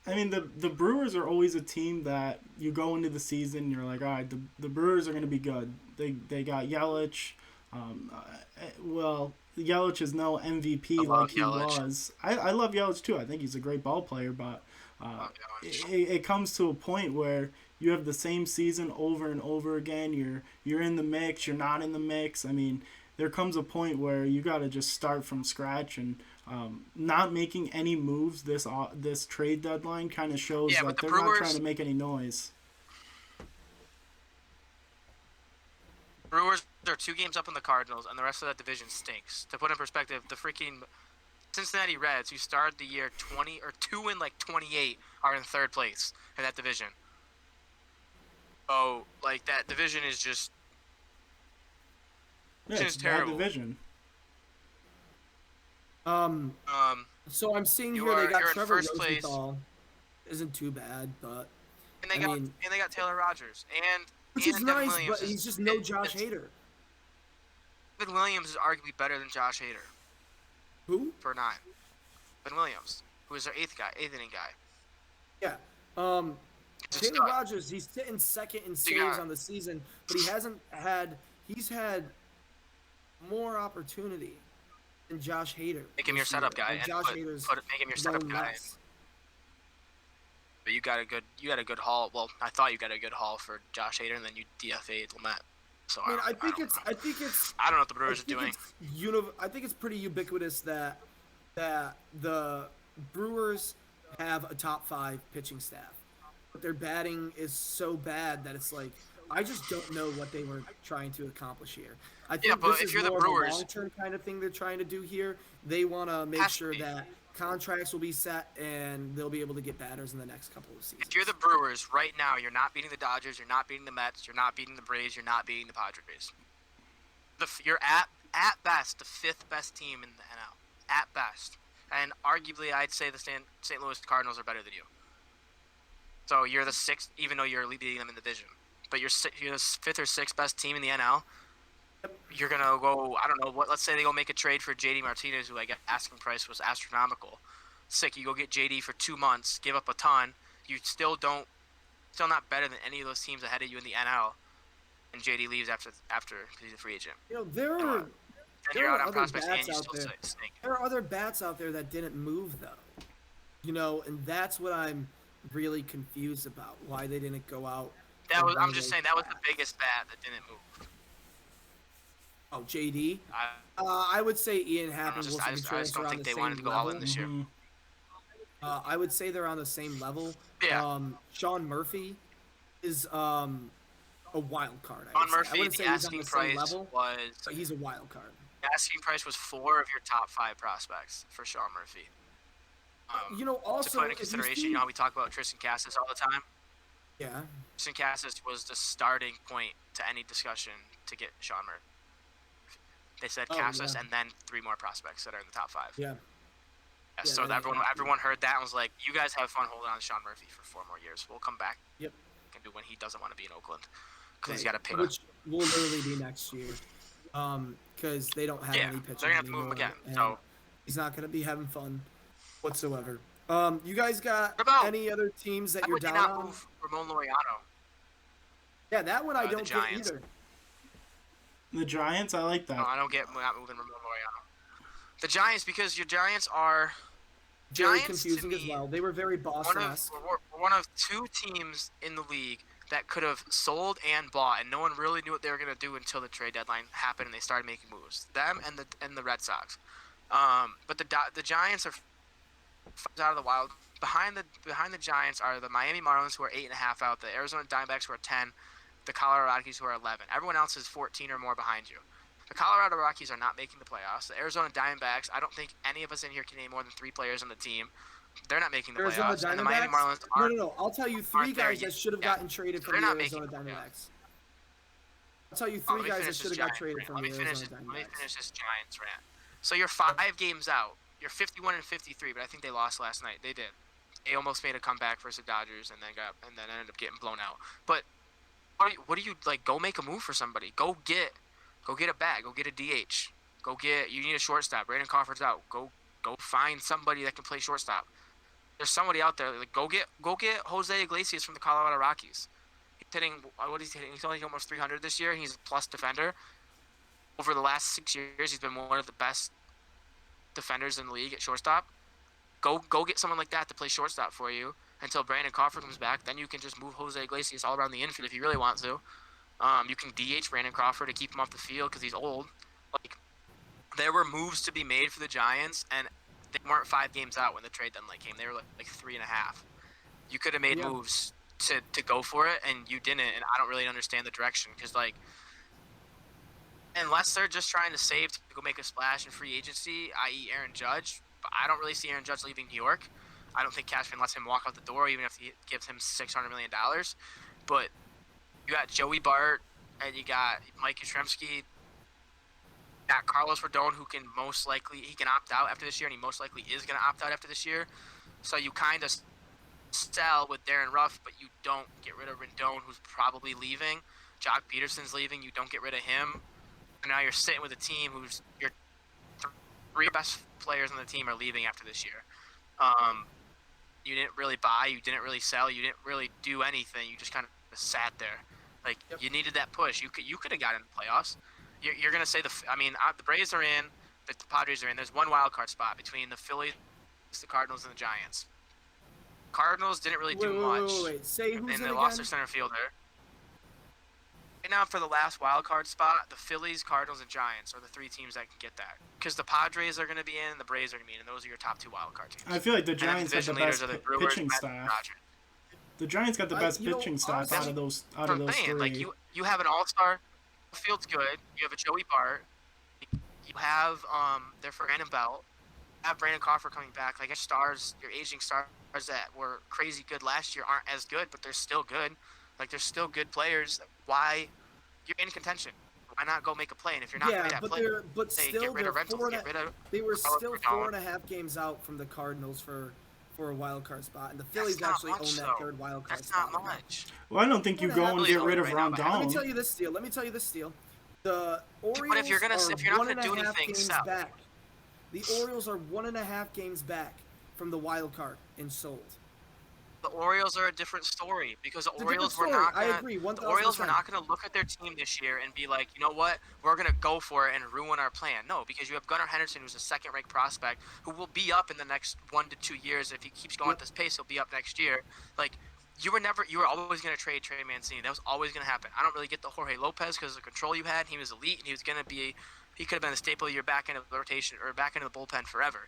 the Brewers are always a team that you go into the season, you're like, all right, the Brewers are going to be good. They got Yelich. Yelich is no MVP like he was. I love Yelich too. I think he's a great ball player, but it comes to a point where you have the same season over and over again. You're in the mix. You're not in the mix. I mean, there comes a point where you got to just start from scratch, and not making any moves this trade deadline kind of shows that they're not trying to make any noise. Brewers are 2 games up on the Cardinals, and the rest of that division stinks. To put in perspective, the freaking Cincinnati Reds, who started the year 2 in 28, are in 3rd place in that division. Oh, that division is just. It's terrible. Bad division. So I'm seeing here they got Trevor Rosenthal. Isn't too bad, but. And they got Taylor Rogers which is nice, but he's just no Josh Hader. Ben Williams is arguably better than Josh Hader. Who? For 9. Ben Williams, who is their 8th inning guy. Yeah. Taylor Rogers, he's sitting 2nd in saves on the season, but he's had more opportunity than Josh Hader. Make him your setup guy. Josh Hader's make him your setup guy. Less. But you got a good haul. Well, I thought you got a good haul for Josh Hader, and then you DFA'd Lamet. So I think it's. I don't know what the Brewers are doing. I think it's pretty ubiquitous that the Brewers have a top 5 pitching staff, but their batting is so bad that it's like I just don't know what they were trying to accomplish here. I think this is more of a long-term kind of thing they're trying to do here. They want to make sure that contracts will be set and they'll be able to get batters in the next couple of seasons. If you're the Brewers right now, you're not beating the Dodgers, you're not beating the Mets, you're not beating the Braves, you're not beating the Padres. You're at best the 5th best team in the NL. At best. And arguably, I'd say the St. Louis Cardinals are better than you. So you're the 6th, even though you're leading them in the division. But you're the 5th or 6th best team in the NL. You're going to go, I don't know, let's say they go make a trade for JD Martinez, who I guess asking price was astronomical. You go get JD for 2 months, give up a ton. You still not better than any of those teams ahead of you in the NL. And JD leaves after he's a free agent. There are other bats out there. There are other bats out there that didn't move though. And that's what I'm really confused about. Why they didn't go out I'm just saying that was the biggest bat that didn't move. Oh, JD. I would say Ian Happ and Wilson I just Contreras don't are on think the they same wanted to go level. all in this year. I would say they're on the same level. Yeah. Sean Murphy is a wild card. Sean Murphy, I wouldn't say the he's on asking the same price level, was but he's a wild card. the asking price was 4 of your top 5 prospects for Sean Murphy. Also to put into consideration, you know how we talk about Tristan Cassis all the time. Yeah. Tristan Cassis was the starting point to any discussion to get Sean Murphy. They said Cassis and then 3 more prospects that are in the top 5. Yeah. So everyone heard that and was like, "You guys have fun holding on to Sean Murphy for 4 more years. We'll come back. Yep. And do when he doesn't want to be in Oakland because he's got to pay." Which will literally be next year, because they don't have any pitching. They're gonna have to move him again. So he's not gonna be having fun whatsoever. You guys got any other teams that you're down on? Why would you not move Ramon Laureano? Yeah, that one I don't get either. The Giants, I like that. No, I don't get not moving Ramon Laureano. The Giants, because your Giants are very confusing as well. They were very Boston-esque. One of 2 teams in the league that could have sold and bought, and no one really knew what they were going to do until the trade deadline happened and they started making moves. Them and the Red Sox. But the Giants are out of the wild. Behind the Giants are the Miami Marlins, who are 8.5 out, the Arizona Diamondbacks, who are 10, the Colorado Rockies, who are 11. Everyone else is 14 or more behind you. The Colorado Rockies are not making the playoffs. The Arizona Diamondbacks, I don't think any of us in here can name more than 3 players on the team. They're not making the playoffs. And the Miami Marlins aren't. No. I'll tell you 3 guys that should have gotten traded from the Arizona Diamondbacks. I'll tell you 3 guys that should have got traded from the Arizona Diamondbacks. Let me finish this Giants rant. So you're 5 games out. You're 51 and 53, but I think they lost last night. They did. They almost made a comeback versus the Dodgers and then ended up getting blown out. But what do you like? Go make a move for somebody. Go get a bat. Go get a DH. You need a shortstop. Brandon Crawford's out. Go find somebody that can play shortstop. There's somebody out there. Like, go get Jose Iglesias from the Colorado Rockies. He's hitting, what is he hitting? He's only almost 300 this year. He's a plus defender. Over the last 6 years, he's been one of the best defenders in the league at shortstop. Go get someone like that to play shortstop for you until Brandon Crawford comes back. Then you can just move Jose Iglesias all around the infield if you really want to. You can DH Brandon Crawford to keep him off the field because he's old. Like, there were moves to be made for the Giants, and they weren't 5 games out when the trade deadline came. They were like 3.5. You could have made moves to go for it, and you didn't. And I don't really understand the direction because, like, unless they're just trying to save to go make a splash in free agency, i.e. Aaron Judge, but I don't really see Aaron Judge leaving New York. I don't think Cashman lets him walk out the door, even if he gives him $600 million. But you got Joey Bart, and you got Mike Yastrzemski. You got Carlos Rodon, who can most likely opt out after this year, and he most likely is going to opt out after this year. So you kind of sell with Darren Ruff, but you don't get rid of Rendon, who's probably leaving. Jock Peterson's leaving. You don't get rid of him. And now you're sitting with a team who's your 3 best players on the team are leaving after this year. You didn't really buy. You didn't really sell. You didn't really do anything. You just kind of sat there. Like, you needed that push. You could have gotten in the playoffs. You're going to say the Braves are in, the Padres are in. There's one wild card spot between the Phillies, the Cardinals, and the Giants. Cardinals didn't really do much. Wait. Say who's in they lost their center fielder. Right now, for the last wild card spot, the Phillies, Cardinals, and Giants are the 3 teams that can get that. Because the Padres are going to be in, the Braves are going to be in, and those are your top 2 wild card teams. I feel like the Giants got the best pitching staff. The Giants got the best pitching staff out of those 3. Like, you have an all-star. The field's good. You have a Joey Bart. You have their Brandon Belt. You have Brandon Crawford coming back. Like, your aging stars that were crazy good last year aren't as good, but they're still good. Like, they're still good players. Why? You're in contention. Why not go make a play? And if you're not going to make that play, get rid of Rentals, they were still 4.5 games out from the Cardinals for a wild card spot, and the Phillies actually own that 3rd wild card spot. That's not much. Well, I don't think you go and get rid of Rondon. Let me tell you this deal. The Orioles if you're not going to do anything, sell. Back. The Orioles are 1.5 games back from the wild card and sold. The Orioles are a different story because the Orioles were not going to look at their team this year and be like, you know what, we're going to go for it and ruin our plan. No, because you have Gunnar Henderson, who's a second-ranked prospect, who will be up in the next 1 to 2 years. If he keeps going at this pace, he'll be up next year. Like, you were always going to trade Trey Mancini. That was always going to happen. I don't really get the Jorge Lopez because of the control you had. He was elite, and he was going to be, he could have been a staple of your back end of the rotation or back end of the bullpen forever.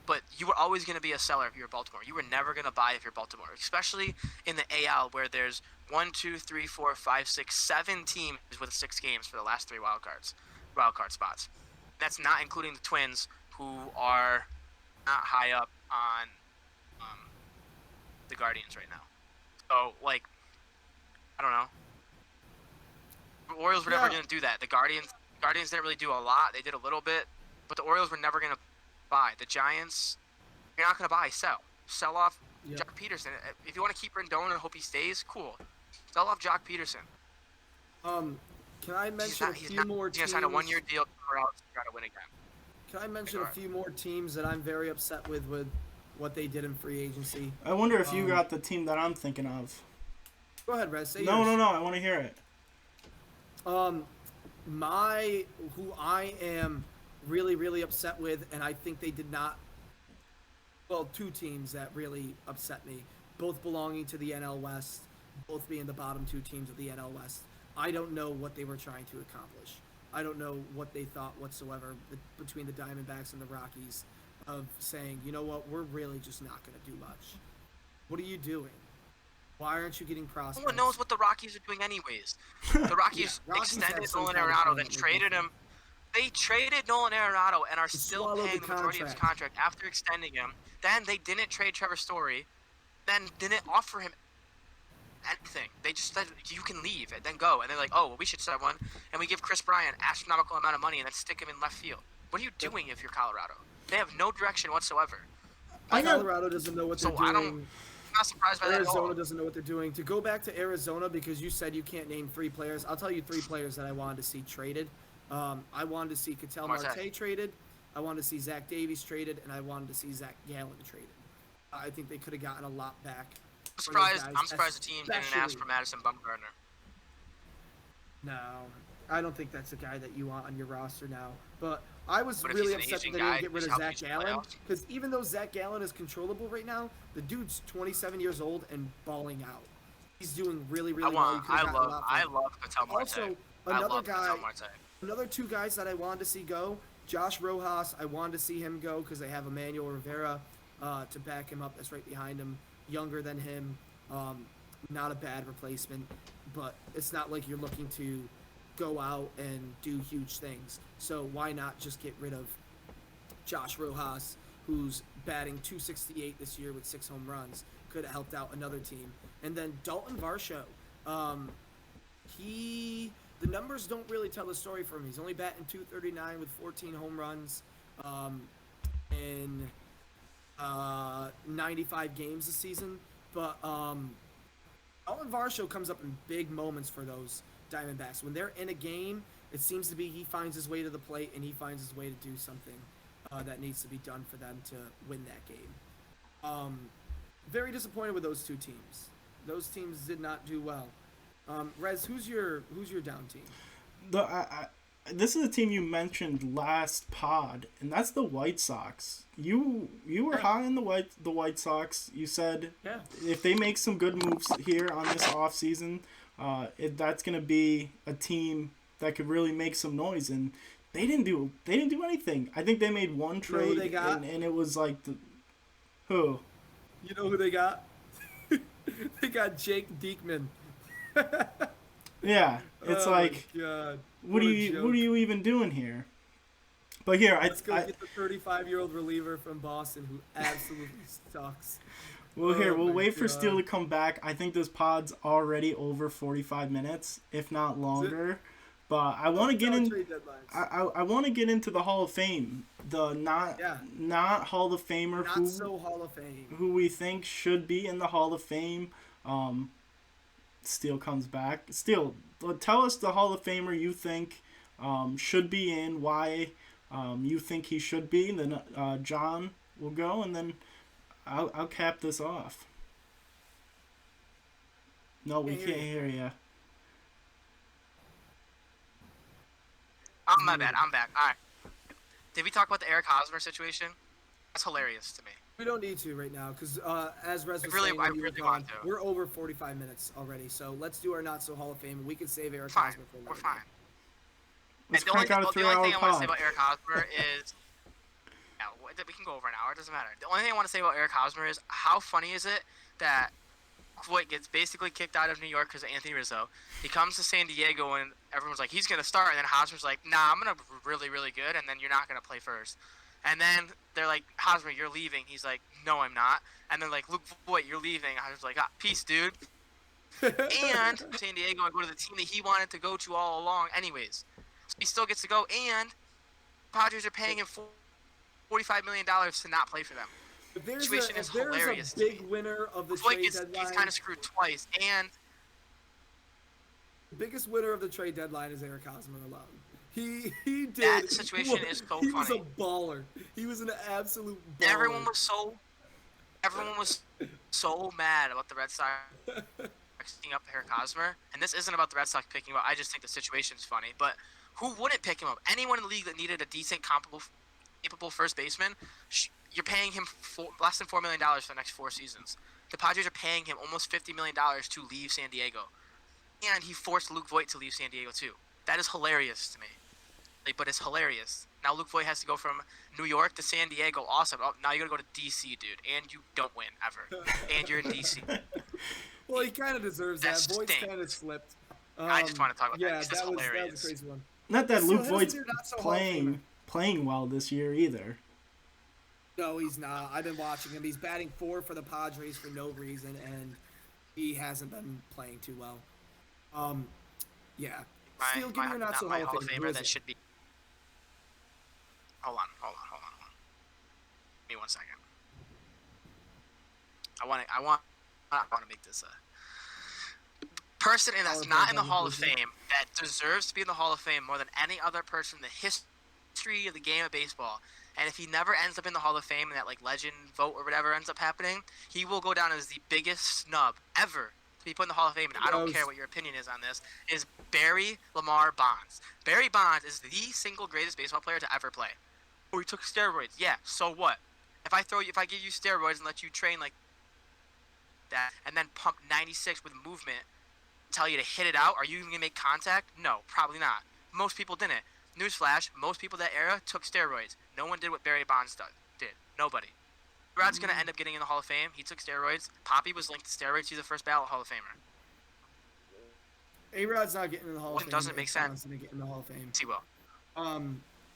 But you were always going to be a seller if you were Baltimore. You were never going to buy if you're Baltimore, especially in the AL where there's 1, 2, 3, 4, 5, 6, 7 teams with 6 games for the last 3 wild card spots. That's not including the Twins, who are not high up on the Guardians right now. So, like, I don't know. The Orioles were never going to do that. The Guardians didn't really do a lot. They did a little bit, but the Orioles were never going to buy. The Giants, you're not going to buy. Sell off Jock Peterson. If you want to keep Rendon and hope he stays, cool. Sell off Jock Peterson. Can I mention a few more teams? He's going to sign a 1-year deal somewhere else to try to win again. Can I mention a few more teams that I'm very upset with what they did in free agency? I wonder if you got the team that I'm thinking of. Go ahead, Rez. Say No, yours. I want to hear it. Who I am really, really upset with, and I think they did not. Well, 2 teams that really upset me, both belonging to the NL West, both being the bottom 2 teams of the NL West. I don't know what they were trying to accomplish. I don't know what they thought whatsoever between the Diamondbacks and the Rockies of saying, you know what, we're really just not going to do much. What are you doing? Why aren't you getting prospects? No one knows what the Rockies are doing anyways. The Rockies extended Nolan Arenado, then traded him. They traded Nolan Arenado and are still paying the majority of his contract after extending him. Then they didn't trade Trevor Story, then didn't offer him anything. They just said, you can leave and then go. And they're like, oh, well, we should set one. And we give Chris Bryant an astronomical amount of money and then stick him in left field. What are you doing if you're Colorado? They have no direction whatsoever. Colorado doesn't know what they're doing. I'm not surprised by that at all. Arizona doesn't know what they're doing. To go back to Arizona, because you said you can't name 3 players, I'll tell you 3 players that I wanted to see traded. I wanted to see Ketel Marte traded. I wanted to see Zach Davies traded, and I wanted to see Zach Gallen traded. I think they could have gotten a lot back. I'm surprised the team didn't ask for Madison Bumgarner. No, I don't think that's a guy that you want on your roster now. But I was really upset that they didn't get rid of Zach Gallen, because even though Zach Gallen is controllable right now, the dude's 27 years old and balling out. He's doing really, really well. I love Ketel Marte. Also, another 2 guys that I wanted to see go. Josh Rojas, I wanted to see him go because they have Emmanuel Rivera to back him up. That's right behind him. Younger than him. Not a bad replacement. But it's not like you're looking to go out and do huge things. So why not just get rid of Josh Rojas, who's batting .268 this year with 6 home runs? Could have helped out another team. And then Dalton Varsho. The numbers don't really tell the story for him. He's only batting .239 with 14 home runs in 95 games this season. But Dalton Varsho comes up in big moments for those Diamondbacks. When they're in a game, it seems to be he finds his way to the plate and he finds his way to do something that needs to be done for them to win that game. Very disappointed with those 2 teams. Those teams did not do well. Rez, who's your down team? This is a team you mentioned last pod, and that's the White Sox. You were high on the White Sox. You said if they make some good moves here on this offseason, that's going to be a team that could really make some noise. And they didn't do anything. I think they made 1 trade, who they got? And it was like who? You know who they got? They got Jake Diekman. Yeah, it's like, God. what are you even doing here? But here, let's go get the 35-year-old reliever from Boston who absolutely sucks. Well, we'll wait for Steele to come back. I think this pod's already over 45 minutes, if not longer. But I want to get in. I want to get into the Hall of Fame. The not Hall of Famer Hall of Fame who we think should be in the Hall of Fame. Steele comes back. Steele, tell us the Hall of Famer you think should be in, why you think he should be. Then John will go, and then I'll cap this off. No, we can't hear you. Oh, my bad. I'm back. All right. Did we talk about the Eric Hosmer situation? That's hilarious to me. We don't need to right now because, as Rez was I saying when you were really gone, want to. we're over 45 minutes already. So let's do our not so Hall of Fame, and we can save Eric Fine. Hosmer for later. We're fine. Let's And the only, crank out a the only 3-hour thing I want to say pod. about Eric Hosmer is, yeah, we can go over an hour. It doesn't matter. The only thing I want to say about Eric Hosmer is how funny is it that Voit gets basically kicked out of New York because of Anthony Rizzo. He comes to San Diego and everyone's like, he's gonna start, and then Hosmer's like, nah, I'm gonna be really, really good, and then you're not gonna play first. And then they're like, Hosmer, you're leaving. He's like, no, I'm not. And they're like, Luke Voit, you're leaving. Hosmer's like, peace, dude. And San Diego and go to the team that he wanted to go to all along, anyways. So he still gets to go, and Padres are paying him $45 million to not play for them. If there's Situation is if there's hilarious a to big me. winner of the Voit trade he's deadline, kind of screwed twice, and the biggest winner of the trade deadline is Eric Hosmer alone. He did. that situation is so He was funny. a baller. He was an absolute baller. Everyone was so mad about the Red Sox picking up Eric Hosmer, and this isn't about the Red Sox picking him up. I just think the situation's funny. But who wouldn't pick him up? Anyone in the league that needed a decent, capable first baseman, you're paying him less than $4 million for the next 4 seasons. The Padres are paying him almost $50 million to leave San Diego, and he forced Luke Voit to leave San Diego too. That is hilarious to me. But it's hilarious. Now Luke Voit has to go from New York to San Diego. Awesome. Oh, now you got to go to D.C., dude, and you don't win ever, and you're in D.C. Well, he kind of deserves that. Voigt's stinks. kind of slipped. I just want to talk about Yeah, that because it's that was hilarious. a crazy one. Not that So Luke his Voigt's year, not so Hall of Famer. playing well this year either. No, he's not. I've been watching him. He's batting 4 for the Padres for no reason, and he hasn't been playing too well. Yeah. Still, give me your not so my Hall of Famer. Who Famer is that it? should be. Hold on. Give me 1 second. I want to make this a person that's not in the Hall of Fame that deserves to be in the Hall of Fame more than any other person in the history of the game of baseball. And if he never ends up in the Hall of Fame and that like legend vote or whatever ends up happening, he will go down as the biggest snub ever to be put in the Hall of Fame. And I don't care what your opinion is on this. Is Barry Lamar Bonds. Barry Bonds is the single greatest baseball player to ever play. Oh, he took steroids. Yeah, so what? If I give you steroids and let you train like that and then pump 96 with movement, tell you to hit it out, are you even gonna make contact? No, probably not. Most people didn't. Newsflash, most people that era took steroids. No one did what Barry Bonds did. Nobody. Rod's gonna end up getting in the Hall of Fame. He took steroids. Poppy was linked to steroids. He's the first ballot Hall of Famer. A-Rod's not getting in the Hall of Fame. It doesn't make sense. Gonna get in the Hall of Fame. He will.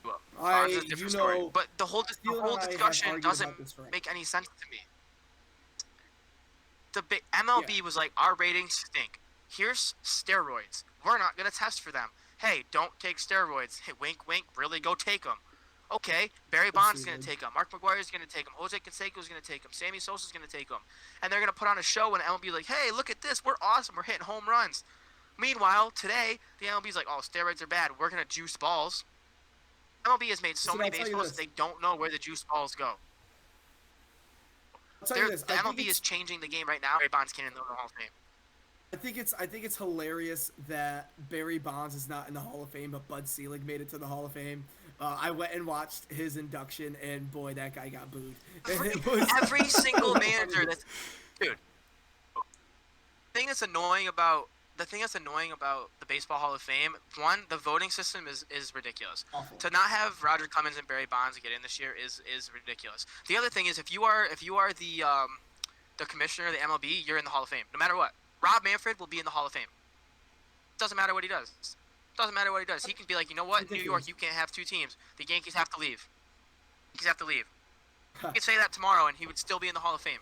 Well, I, Bonds is a different you story. know, But the whole Steele and I have discussion argued doesn't about this for make any sense to me. The MLB was like, our ratings stink. Here's steroids. We're not going to test for them. Hey, don't take steroids. Hey, wink, wink, really go take them. Okay, Barry Bonds is going to take them. Mark McGwire is going to take them. Jose Canseco is going to take them. Sammy Sosa is going to take them. And they're going to put on a show and the MLB like, hey, look at this. We're awesome. We're hitting home runs. Meanwhile, today, the MLB is like, oh, steroids are bad. We're going to juice balls. MLB has made so many baseballs that they don't know where the juice balls go. I'll tell you this. The MLB is changing the game right now. Barry Bonds can't in the Hall of Fame. I think it's hilarious that Barry Bonds is not in the Hall of Fame, but Bud Selig made it to the Hall of Fame. I went and watched his induction, and boy, that guy got booed. Every single manager that's dude. The thing that's annoying about the Baseball Hall of Fame, one, the voting system is ridiculous. Awful. To not have Roger Clemens and Barry Bonds get in this year is ridiculous. The other thing is if you are the commissioner of the MLB, you're in the Hall of Fame, no matter what. Rob Manfred will be in the Hall of Fame. Doesn't matter what he does. Doesn't matter what he does. He can be like, you know what, New York, you can't have 2 teams. The Yankees have to leave. He could say that tomorrow, and he would still be in the Hall of Fame.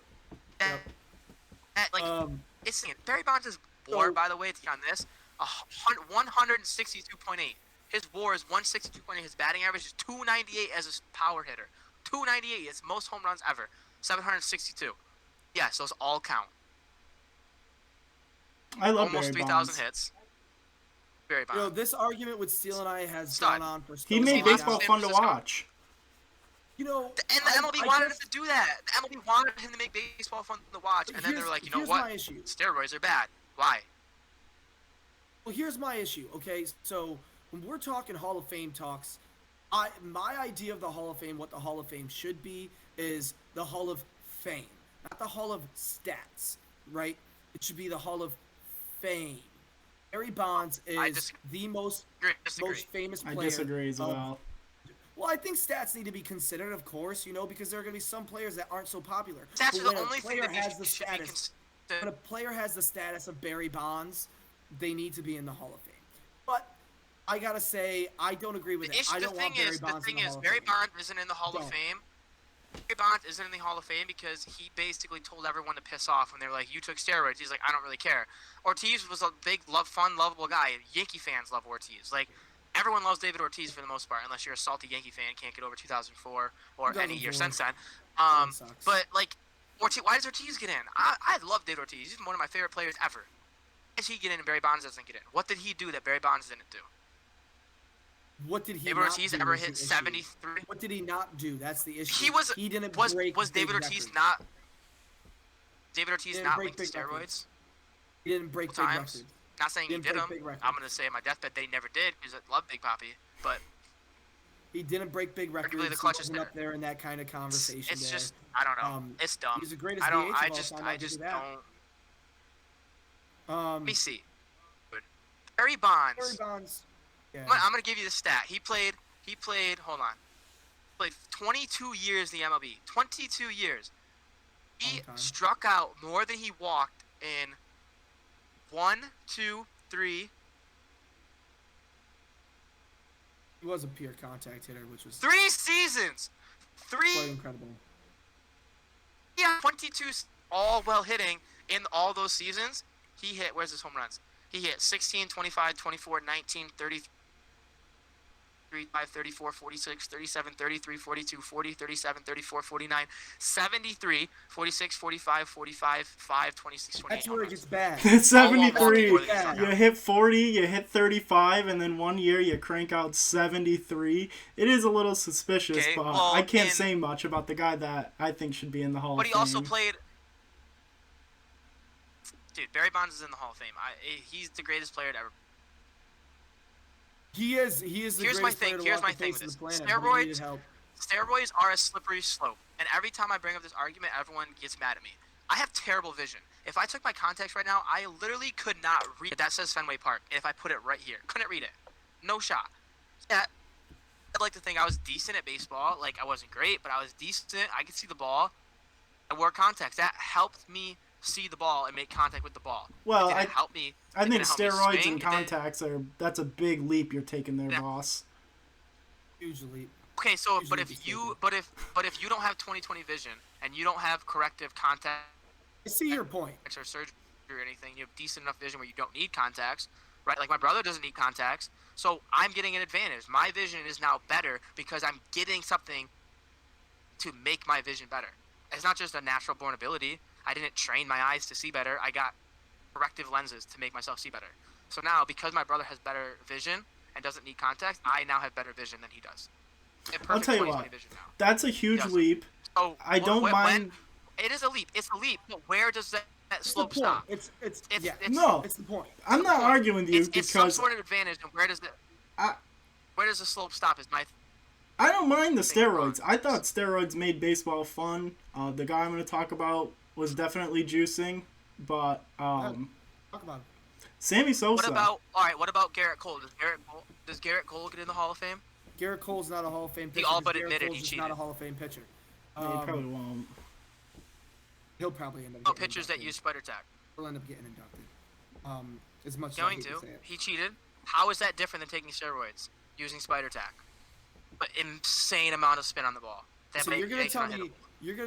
It's Barry Bonds' WAR, by the way, it's on this, 162.8. His WAR is 162.8. His batting average is 298 as a power hitter. 298. It's most home runs ever. 762. Yes, those all count. I love almost Barry 3,000 Bonds. hits. Barry Bonds. You know, this argument with Steele and I has Stud. gone on for so He made long baseball now. fun to watch. You know, And the MLB wanted him to do that. The MLB wanted him to make baseball fun to watch. And then they were like, you know what? My issue. Steroids are bad. Why? Well, here's my issue, okay? So, when we're talking Hall of Fame talks, My idea of the Hall of Fame, what the Hall of Fame should be, is the Hall of Fame, not the Hall of Stats, right? It should be the Hall of Fame. Barry Bonds is the most famous player. I disagree as well. Well, I think stats need to be considered, of course, because there are going to be some players that aren't so popular. Stats are the only thing that has the status. When a player has the status of Barry Bonds, they need to be in the Hall of Fame. But I gotta say, I don't agree with it. I don't want Barry Bonds in the Hall of Fame. Barry Bonds isn't in the Hall of Fame. Barry Bonds isn't in the Hall of Fame because he basically told everyone to piss off when they were like, "You took steroids." He's like, "I don't really care." Ortiz was a big, fun, lovable guy. Yankee fans love Ortiz. Like, everyone loves David Ortiz for the most part, unless you're a salty Yankee fan and can't get over 2004 or any year since then. But like, Ortiz, why does Ortiz get in? I love David Ortiz. He's one of my favorite players ever. Why does he get in and Barry Bonds doesn't get in? What did he do that Barry Bonds didn't do? What did he David Ortiz ever hit 73? What did he not do? That's the issue. He didn't break was David Ortiz records. Not David Ortiz not linked to steroids? Records. He didn't break big records. Not saying he did them. I'm going to say on my deathbeth they never did because I love Big Papi, but he didn't break big records. The clutch he wasn't up there in that kind of conversation. It's just I don't know. It's dumb. He's the greatest DH of all time. I just don't. Let me see. Barry Bonds. Barry Bonds. Yeah. I'm gonna give you the stat. He played. Hold on. Played 22 years in the MLB. 22 years. He struck out more than he walked in 1, 2, 3. He was a pure contact hitter, which was 3 seasons. Quite incredible. Yeah, 22 all well hitting in all those seasons. He hit. Where's his home runs? He hit 16, 25, 24, 19, 33, 35, 34, 46, 37, 33, 42, 40, 37, 34, 49, 73, 46, 45, 45, 5, 26, 28. That's where it gets bad. 73. You hit 40, you hit 35, and then one year you crank out 73. It is a little suspicious, but I can't say much about the guy that I think should be in the Hall of Fame. But he also played... Dude, Barry Bonds is in the Hall of Fame. He's the greatest player to ever. He is the greatest player to walk the face of the planet. Steroids are a slippery slope, and every time I bring up this argument, everyone gets mad at me. I have terrible vision. If I took my contacts right now, I literally could not read it. That says Fenway Park. And if I put it right here, couldn't read it. No shot. Yeah, I'd like to think I was decent at baseball. Like, I wasn't great, but I was decent. I could see the ball. I wore contacts. That helped me see the ball and make contact with the ball. Well, I think steroids and and contacts that's a big leap you're taking there, boss. Huge leap. Okay, so but if you don't have 20/20 vision and you don't have corrective contact, I see your point. Or surgery or anything, you have decent enough vision where you don't need contacts, right? Like my brother doesn't need contacts, so I'm getting an advantage. My vision is now better because I'm getting something to make my vision better. It's not just a natural born ability. I didn't train my eyes to see better. I got corrective lenses to make myself see better. So now, because my brother has better vision and doesn't need contacts, I now have better vision than he does. I'll tell you what, that's a huge leap. So I don't mind. It is a leap. It's a leap. But where does that slope stop? It's the point. I'm not arguing with you because it's some sort of advantage. And where does the slope stop? Is my I don't mind the steroids. I thought steroids made baseball fun. The guy I'm going to talk about was definitely juicing, but talk about it. Sammy Sosa. What about Garrett Cole? Does Garrett Cole get in the Hall of Fame? Garrett Cole's not a Hall of Fame pitcher. He all but admitted he cheated. Not a Hall of Fame pitcher. He probably won't. He'll probably end up. Pitchers that use spider tack. He'll end up getting inducted. As much going as to. He cheated. How is that different than taking steroids? Using spider tack. But insane amount of spin on the ball. So you're gonna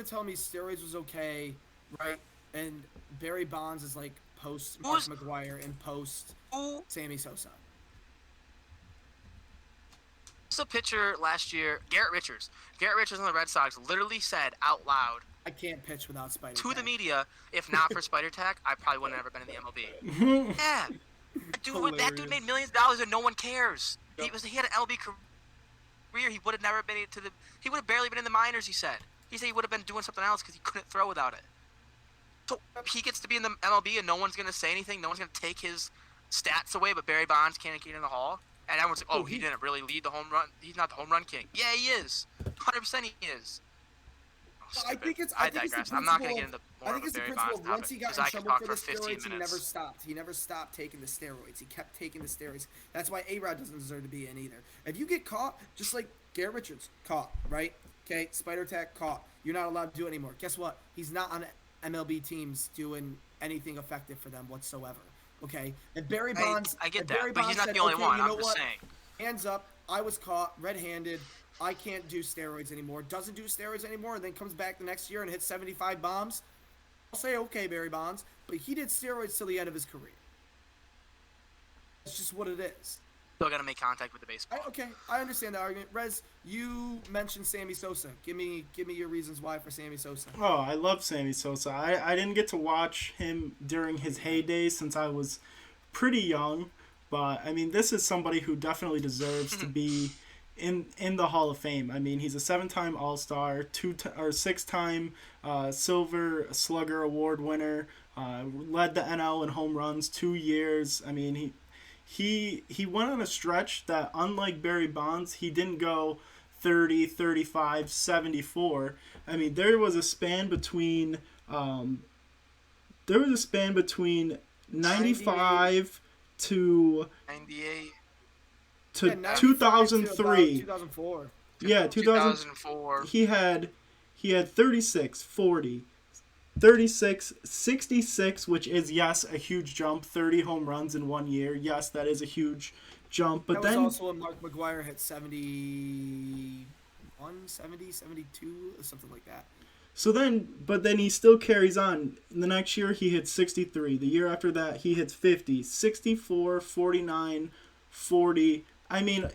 tell me steroids was okay, right? And Barry Bonds is like post Mark McGwire and post Sammy Sosa. Who's the pitcher last year? Garrett Richards. Garrett Richards on the Red Sox literally said out loud, "I can't pitch without spider to tack." the media, if not for spider tack, I probably wouldn't have ever been in the MLB. Yeah. That dude made millions of dollars and no one cares. Yep. He had an MLB career. He would have never been he would have barely been in the minors, he said. He said he would have been doing something else because he couldn't throw without it. So he gets to be in the MLB and no one's going to say anything. No one's going to take his stats away, but Barry Bonds can't get in the Hall. And everyone's like, oh, he didn't really lead the home run. He's not the home run king. Yeah, he is. 100% he is. Oh, I think it's. I digress. I'm not going to get into more of a Barry Bonds topic once he got because in I could trouble talk for for the 15 steroids, he minutes. never stopped. He never stopped taking the steroids. He kept taking the steroids. That's why A-Rod doesn't deserve to be in either. If you get caught, just like Garrett Richards, caught, right? Okay, spider attack, caught. You're not allowed to do it anymore. Guess what? He's not on MLB teams doing anything effective for them whatsoever. Okay, and Barry Bonds. I get Barry that, but Bonds he's not said, the only okay, one. you know I'm just what? saying. Hands up. I was caught red-handed. I can't do steroids anymore. Doesn't do steroids anymore, and then comes back the next year and hits 75 bombs. I'll say, okay, Barry Bonds, but he did steroids till the end of his career. It's just what it is. Still got to make contact with the baseball. I understand the argument. Rez, you mentioned Sammy Sosa. Give me your reasons why for Sammy Sosa. Oh, I love Sammy Sosa. I didn't get to watch him during his heyday since I was pretty young, but I mean, this is somebody who definitely deserves to be in the Hall of Fame. I mean, he's a 7-time All-Star, 6-time Silver Slugger Award winner, led the NL in home runs 2 years. I mean, he went on a stretch that, unlike Barry Bonds, he didn't go 30, 35, 74. I mean, there was a span between 95 to 98. to 2003. 2004. Yeah, 2004. He had 36, 40, 36, 66, which is, yes, a huge jump. 30 home runs in 1 year. Yes, that is a huge jump. But that then was also when Mark McGwire hit 71, 70, 72, something like that. But then he still carries on. The next year he hits 63. The year after that he hits 50, 64, 49, 40. I mean,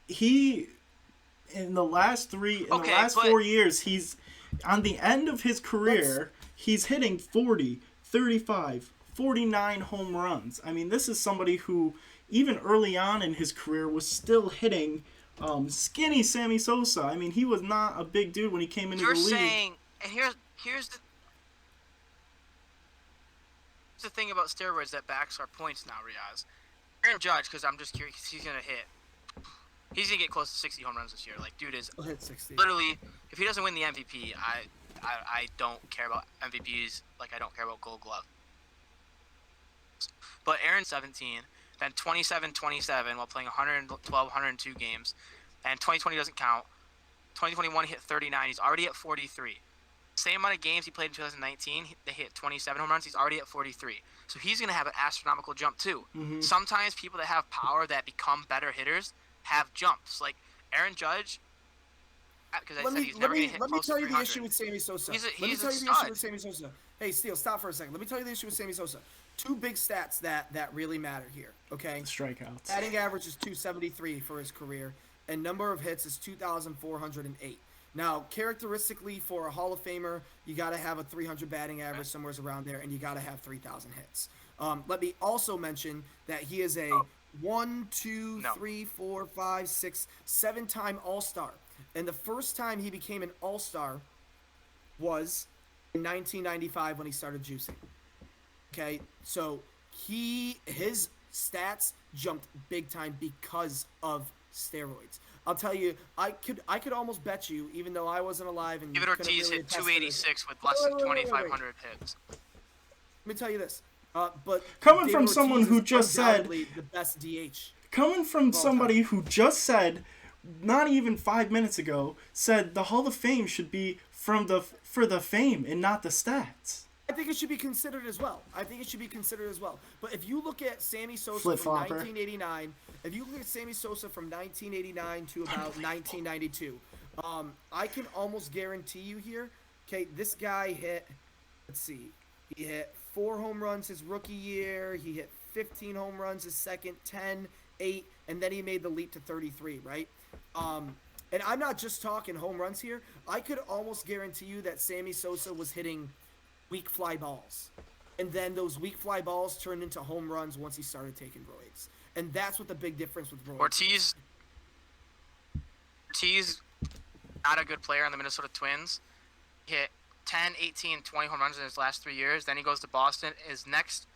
in the last 4 years, he's on the end of his career, he's hitting 40, 35, 49 home runs. I mean, this is somebody who, even early on in his career, was still hitting skinny Sammy Sosa. I mean, he was not a big dude when he came into the league. You're saying, and here's the thing about steroids that backs our points now, Riaz. Aaron Judge, because I'm just curious, he's going to get close to 60 home runs this year. Like, dude is He'll hit 60. literally, if he doesn't win the MVP, I don't care about MVPs like I don't care about Gold Glove. But Aaron's 17, then 27 while playing 112, 102 games, and 2020 doesn't count. 2021 he hit 39. He's already at 43. Same amount of games he played in 2019, they hit 27 home runs. He's already at 43. So he's going to have an astronomical jump too. Mm-hmm. Sometimes people that have power that become better hitters have jumps. Like Aaron Judge, because I said he's never going to hit close to 300. Let me tell you the issue with Sammy Sosa. He's Let me a tell you the stud. issue with Sammy Sosa. Hey, Steele, stop for a second. Let me tell you the issue with Sammy Sosa. Two big stats that really matter here, okay? Strikeouts. Batting average is 273 for his career, and number of hits is 2,408. Now, characteristically for a Hall of Famer, you got to have a 300 batting average somewhere around there, and you got to have 3,000 hits. Let me also mention that he is a 7-time All-Star. And the first time he became an All-Star was in 1995 when he started juicing. Okay, so his stats jumped big time because of steroids. I'll tell you, I could almost bet you, even though I wasn't alive and David Ortiz hit 286 with less than 2,500 hits. Let me tell you this. But coming David from Ortiz someone who is just said undoubtedly the best DH. Coming from somebody who just said, not even 5 minutes ago, said the Hall of Fame should be for the fame and not the stats. I think it should be considered as well. But if you look at Sammy Sosa Flip-flopper. from 1989, to about 1992, I can almost guarantee you here, okay, this guy hit, he hit 4 home runs his rookie year, he hit 15 home runs his second, 10, 8, and then he made the leap to 33, right? And I'm not just talking home runs here. I could almost guarantee you that Sammy Sosa was hitting weak fly balls. And then those weak fly balls turned into home runs once he started taking roids. And that's what the big difference with roids Ortiz, not a good player on the Minnesota Twins. He hit 10, 18, 20 home runs in his last 3 years. Then he goes to Boston. His next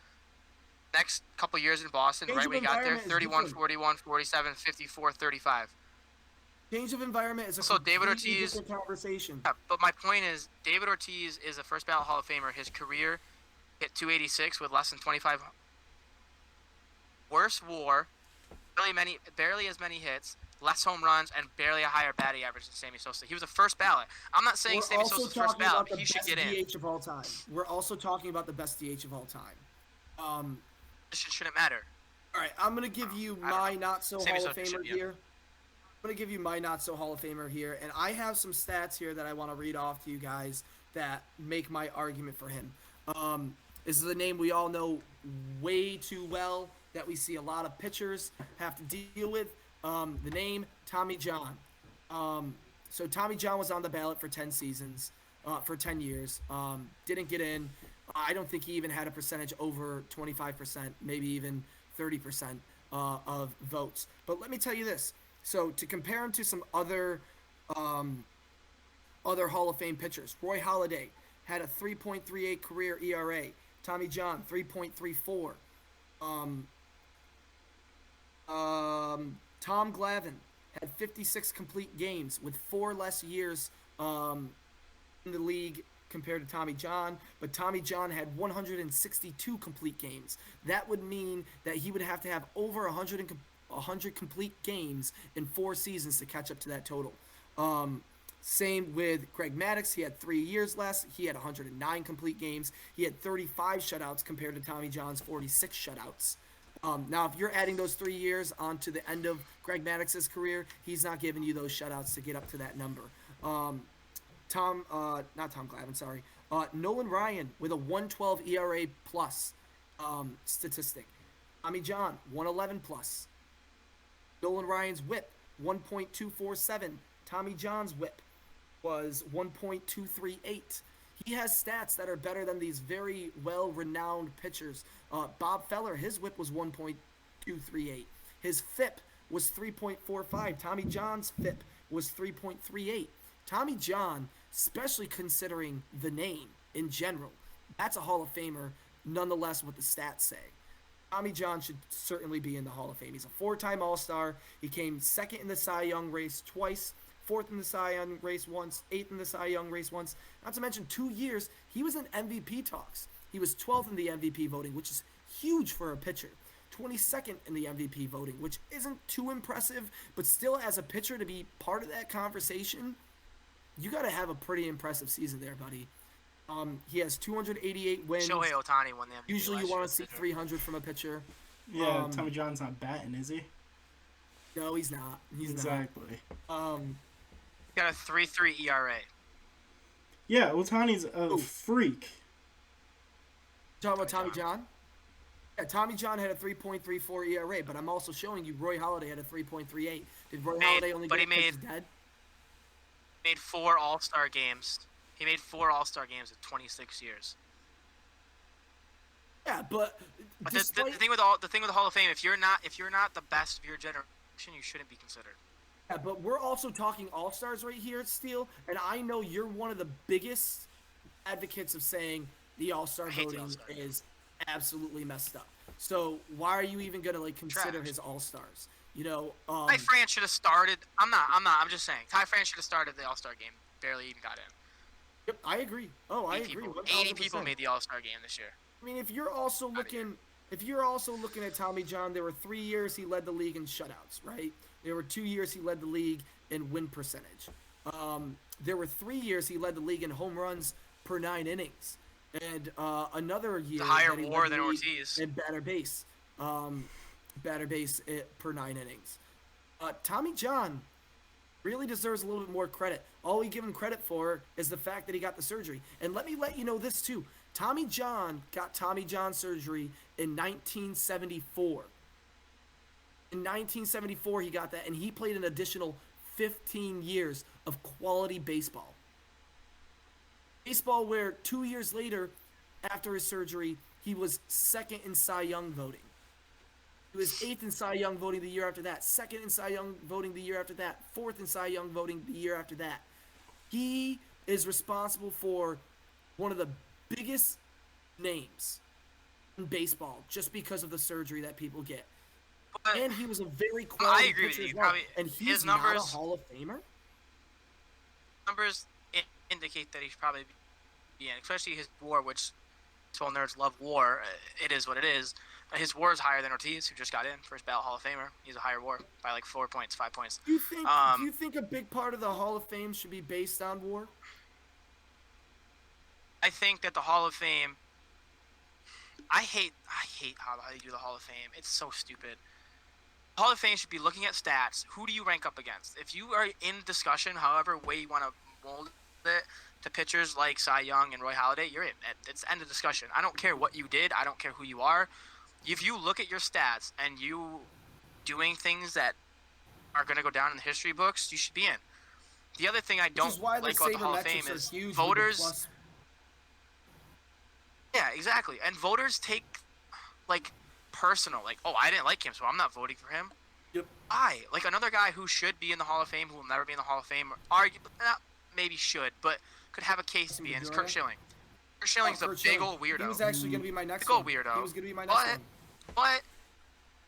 Next couple years in Boston, Change right of when he got there, environment is 31, different. 41, 47, 54, 35. Change of environment is a So David completely Ortiz, different conversation. yeah, but my point is, David Ortiz is a first ballot Hall of Famer. His career hit 286 with less than 25. Worse WAR, barely as many hits, less home runs, and barely a higher batting average than Sammy Sosa. He was a first ballot. I'm not saying We're Sammy also Sosa's first talking about ballot, the but he should best get in. DH of all time. We're also talking about the best DH of all time. This shouldn't matter. All right, I'm gonna give you I don't my know. not so Sammy Hall of Sosa Famer should be in. here. I'm gonna give you my not so Hall of Famer here, and I have some stats here that I want to read off to you guys that make my argument for him. This is a name we all know way too well that we see a lot of pitchers have to deal with. The name Tommy John. So Tommy John was on the ballot for 10 seasons, for 10 years. Didn't get in. I don't think he even had a percentage over 25%, maybe even 30% of votes. But let me tell you this. So to compare him to some other Hall of Fame pitchers, Roy Halladay had a 3.38 career ERA. Tommy John 3.34. Tom Glavine had 56 complete games with 4 less years in the league compared to Tommy John, but Tommy John had 162 complete games. That would mean that he would have to have over 100 complete games in 4 seasons to catch up to that total. Same with Greg Maddux. He had 3 years less. He had 109 complete games. He had 35 shutouts compared to Tommy John's 46 shutouts. Now, if you're adding those 3 years onto the end of Greg Maddox's career, he's not giving you those shutouts to get up to that number. Not Tom Glavine, sorry. Nolan Ryan with a 112 ERA plus statistic. Tommy John, 111 plus. Nolan Ryan's whip, 1.247. Tommy John's whip was 1.238. He has stats that are better than these very well-renowned pitchers. Bob Feller, his whip was 1.238. His FIP was 3.45. Tommy John's FIP was 3.38. Tommy John, especially considering the name in general, that's a Hall of Famer, nonetheless, what the stats say. Tommy John should certainly be in the Hall of Fame. He's a 4-time All-Star. He came second in the Cy Young race twice, 4th in the Cy Young race once, 8th in the Cy Young race once. Not to mention 2 years, he was in MVP talks. He was 12th in the MVP voting, which is huge for a pitcher. 22nd in the MVP voting, which isn't too impressive, but still as a pitcher to be part of that conversation, you got to have a pretty impressive season there, buddy. He has 288 wins. Shohei Ohtani won the MVP. Usually you want to see 300 from a pitcher. Yeah, Tommy John's not batting, is he? No, he's not. He's exactly. not. He got a 3.3 ERA. Yeah, Ohtani's a freak. Talking about Tommy John? Yeah, Tommy John had a 3.34 ERA, but I'm also showing you Roy Halladay had a 3.38. Did Roy Halladay only get pitches dead? Made 4 All-Star games. He made 4 All-Star games in 26 years. Yeah, but the thing with the Hall of Fame, if you're not the best of your generation, you shouldn't be considered. Yeah, but we're also talking All-Stars right here, Steele, and I know you're one of the biggest advocates of saying the All-Star voting is absolutely messed up. So why are you even gonna consider his All-Stars? You know, Ty France should have started. I'm just saying. Ty France should have started the All-Star game. Barely even got in. Yep, I agree. Oh, I agree. 80 people made the All-Star game this year. I mean, if you're also looking at Tommy John, there were 3 years he led the league in shutouts, right? There were 2 years he led the league in win percentage. There were 3 years he led the league in home runs per 9 innings, and another year the higher that he WAR led the than league Ortiz in batter base per 9 innings. Tommy John really deserves a little bit more credit. All we give him credit for is the fact that he got the surgery. And let me let you know this too. Tommy John got Tommy John surgery in 1974. In 1974, he got that, and he played an additional 15 years of quality baseball. Baseball where 2 years later, after his surgery, he was second in Cy Young voting. He was 8th in Cy Young voting the year after that, 2nd in Cy Young voting the year after that, 4th in Cy Young voting the year after that. He is responsible for one of the biggest names in in baseball just because of the surgery that people get. But And he was a very I quality agree with pitcher you. as well. Probably And his he's numbers not a Hall of Famer? numbers indicate that he should probably be in, especially his WAR, which baseball nerds love WAR. It is what it is. His WAR is higher than Ortiz, who just got in first ballot Hall of Famer. He's a higher WAR by like 4 points, 5 points. Do you think a big part of the Hall of Fame should be based on WAR? I think that the Hall of Fame. I hate how they do the Hall of Fame. It's so stupid. Hall of Fame should be looking at stats. Who do you rank up against? If you are in discussion, however way you want to mold it, to pitchers like Cy Young and Roy Halladay, you're in. It's end of discussion. I don't care what you did. I don't care who you are. If you look at your stats and you doing things that are going to go down in the history books, you should be in. The other thing I don't like about the Hall of Fame is voters. Yeah, exactly. And voters take, like, personal. Like, oh, I didn't like him, so I'm not voting for him. Yep. Like, another guy who should be in the Hall of Fame, who will never be in the Hall of Fame, maybe should, but could have a case to be in, is Kurt Schilling. Kurt Schilling's a big old weirdo. He was actually going to be my next one. Big old weirdo. He was going to be my next one. But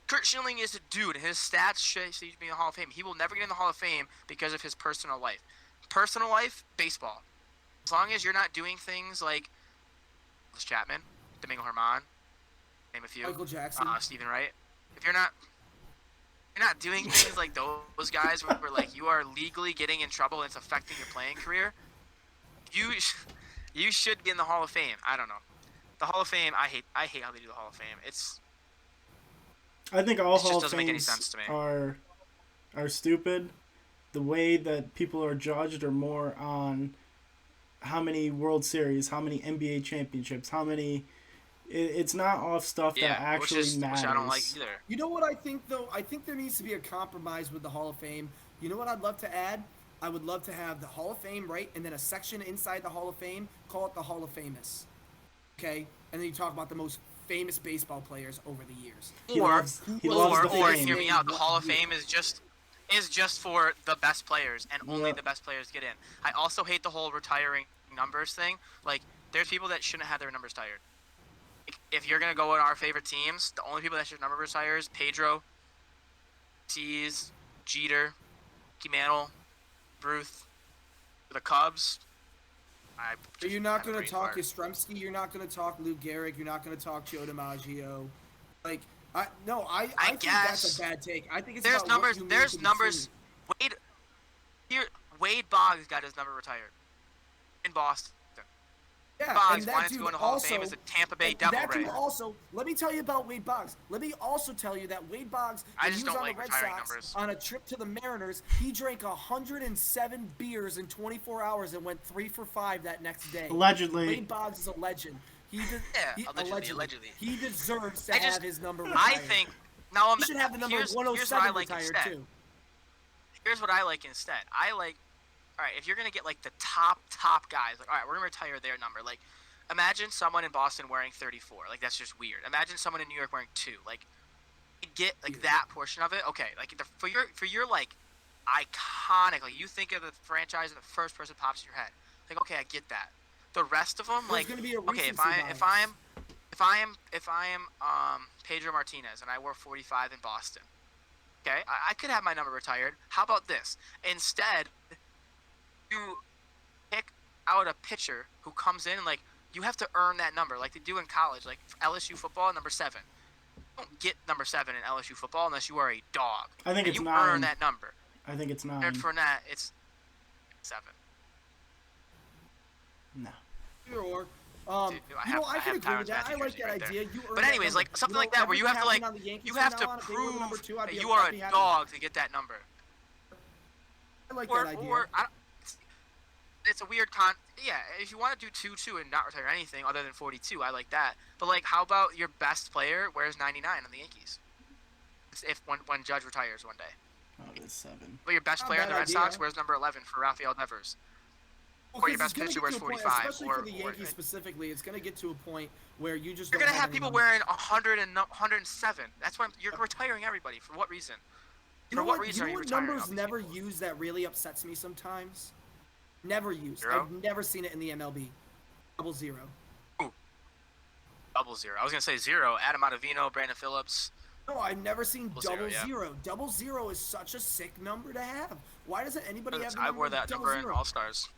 Kurt Schilling is a dude. His stats should be in the Hall of Fame. He will never get in the Hall of Fame because of his personal life. Personal life, baseball. As long as you're not doing things like Chapman, Domingo Germán, name a few. Michael Jackson, Stephen Wright. If you're not doing things like those guys where like you are legally getting in trouble and it's affecting your playing career, you should be in the Hall of Fame. I don't know. The Hall of Fame, I hate how they do the Hall of Fame. I think all Hall of doesn't make any Fames sense to me. are stupid. The way that people are judged are more on how many World Series, how many NBA championships, how many. It's not off stuff that actually matters. Which I don't like either. You know what I think, though? I think there needs to be a compromise with the Hall of Fame. You know what I'd love to add? I would love to have the Hall of Fame, right? And then a section inside the Hall of Fame, call it the Hall of Famous. Okay? And then you talk about the most famous baseball players over the years. Or hear me out, the Hall of Fame is just for the best players, and only the best players get in. I also hate the whole retiring numbers thing. Like, there's people that shouldn't have their numbers retired. If you're going to go with our favorite teams, the only people that should have numbers retired is Pedro, Ortiz, Jeter, Mantle, Ruth, the Cubs. So you're not going to talk Yastrzemski, you're not going to talk Lou Gehrig, you're not going to talk Joe DiMaggio. Like, I think that's a bad take. I think it's there's about numbers. What you there's mean to numbers. Wade Boggs got his number retired in Boston. Yeah, Boggs and that wanted dude to go in the Hall also, of Fame as a Tampa Bay Devil that dude Ray. also, let me tell you about Wade Boggs. Let me also tell you that Wade Boggs, I when just he was don't on like the Red retiring Sox numbers. on a trip to the Mariners, he drank 107 beers in 24 hours and went 3 for 5 that next day. Allegedly. Allegedly. Wade Boggs is a legend. Allegedly. He deserves to have his number retired. I think now he should have the number here's 107 what I like retired instead. too. Here's what I like instead. All right, if you're gonna get like the top guys, like all right, we're gonna retire their number. Like, imagine someone in Boston wearing 34. Like, that's just weird. Imagine someone in New York wearing 2. Like, get like that portion of it. Okay, like for your like iconic. Like, you think of the franchise and the first person pops in your head. Like, okay, I get that. The rest of them, like, okay, if I am Pedro Martinez and I wore 45 in Boston, okay, I could have my number retired. How about this? Instead, you pick out a pitcher who comes in and, like, you have to earn that number, like they do in college, like for LSU football, number 7. You don't get number 7 in LSU football unless you are a dog. I think and it's you 9. earn that number. I think it's 9. And for that, it's 7. No. Or, Dude, I can agree with that. I like that idea. But anyways, like something like that where you have to prove that you are a dog to get that number. I like that idea. It's a weird yeah, if you want to do 2-2 and not retire anything other than 42, I like that. But like, how about your best player wears 99 on the Yankees? If when Judge retires one day. Oh, that's 7. But your best player in the Red Sox wears number 11 for Rafael Devers. Or your best pitcher wears 45. Especially for the Yankees specifically, it's going to get to a point where you just you're going to have people wearing 100 and 107. That's why you're retiring everybody. For what reason? For what reason are you retiring? Numbers never used that really upsets me sometimes. Never used. 0? I've never seen it in the MLB. 00. Ooh. Double zero. I was gonna say zero. Adam Ottavino, Brandon Phillips. No, I've never seen double yeah. zero. Double zero is such a sick number to have. Why doesn't anybody have the I number wore that double number zero? in All Stars.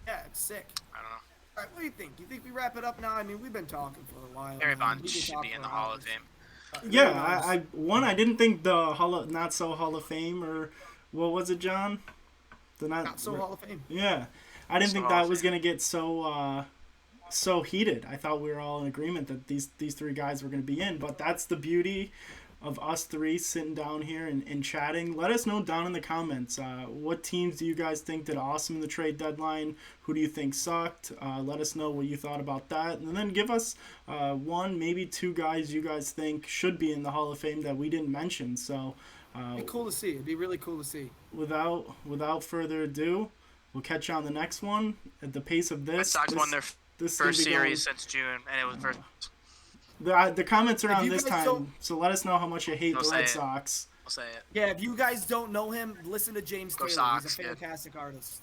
Yeah, it's sick. I don't know. All right, what do you think? You think we wrap it up now? I mean, we've been talking for a while. Barry man. Bonds We could should talk be in for the Hall of hours. Fame. Yeah, I didn't think the not so Hall of Fame, or what was it, John? The Not so Hall of Fame. Yeah, I didn't So think Hall that of was Fame. gonna get so heated. I thought we were all in agreement that these three guys were gonna be in, but that's the beauty of us three sitting down here and chatting. Let us know down in the comments, what teams do you guys think did awesome in the trade deadline? Who do you think sucked? Let us know what you thought about that, and then give us one, maybe two guys you guys think should be in the Hall of Fame that we didn't mention. So It'd be cool to see. It'd be really cool to see. without further ado, we'll catch you on the next one. At the pace of Red this, Sox won their this first is gonna be series since June, and it was first. the comments are If on you this guys time, don't- so let us know how much you hate Don't the say Red it. Sox. I'll say it. Yeah, if you guys don't know him, listen to James Go Taylor. Sox, He's a yeah. fantastic artist.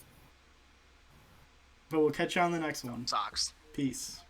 But we'll catch you on the next one. Sox. Peace.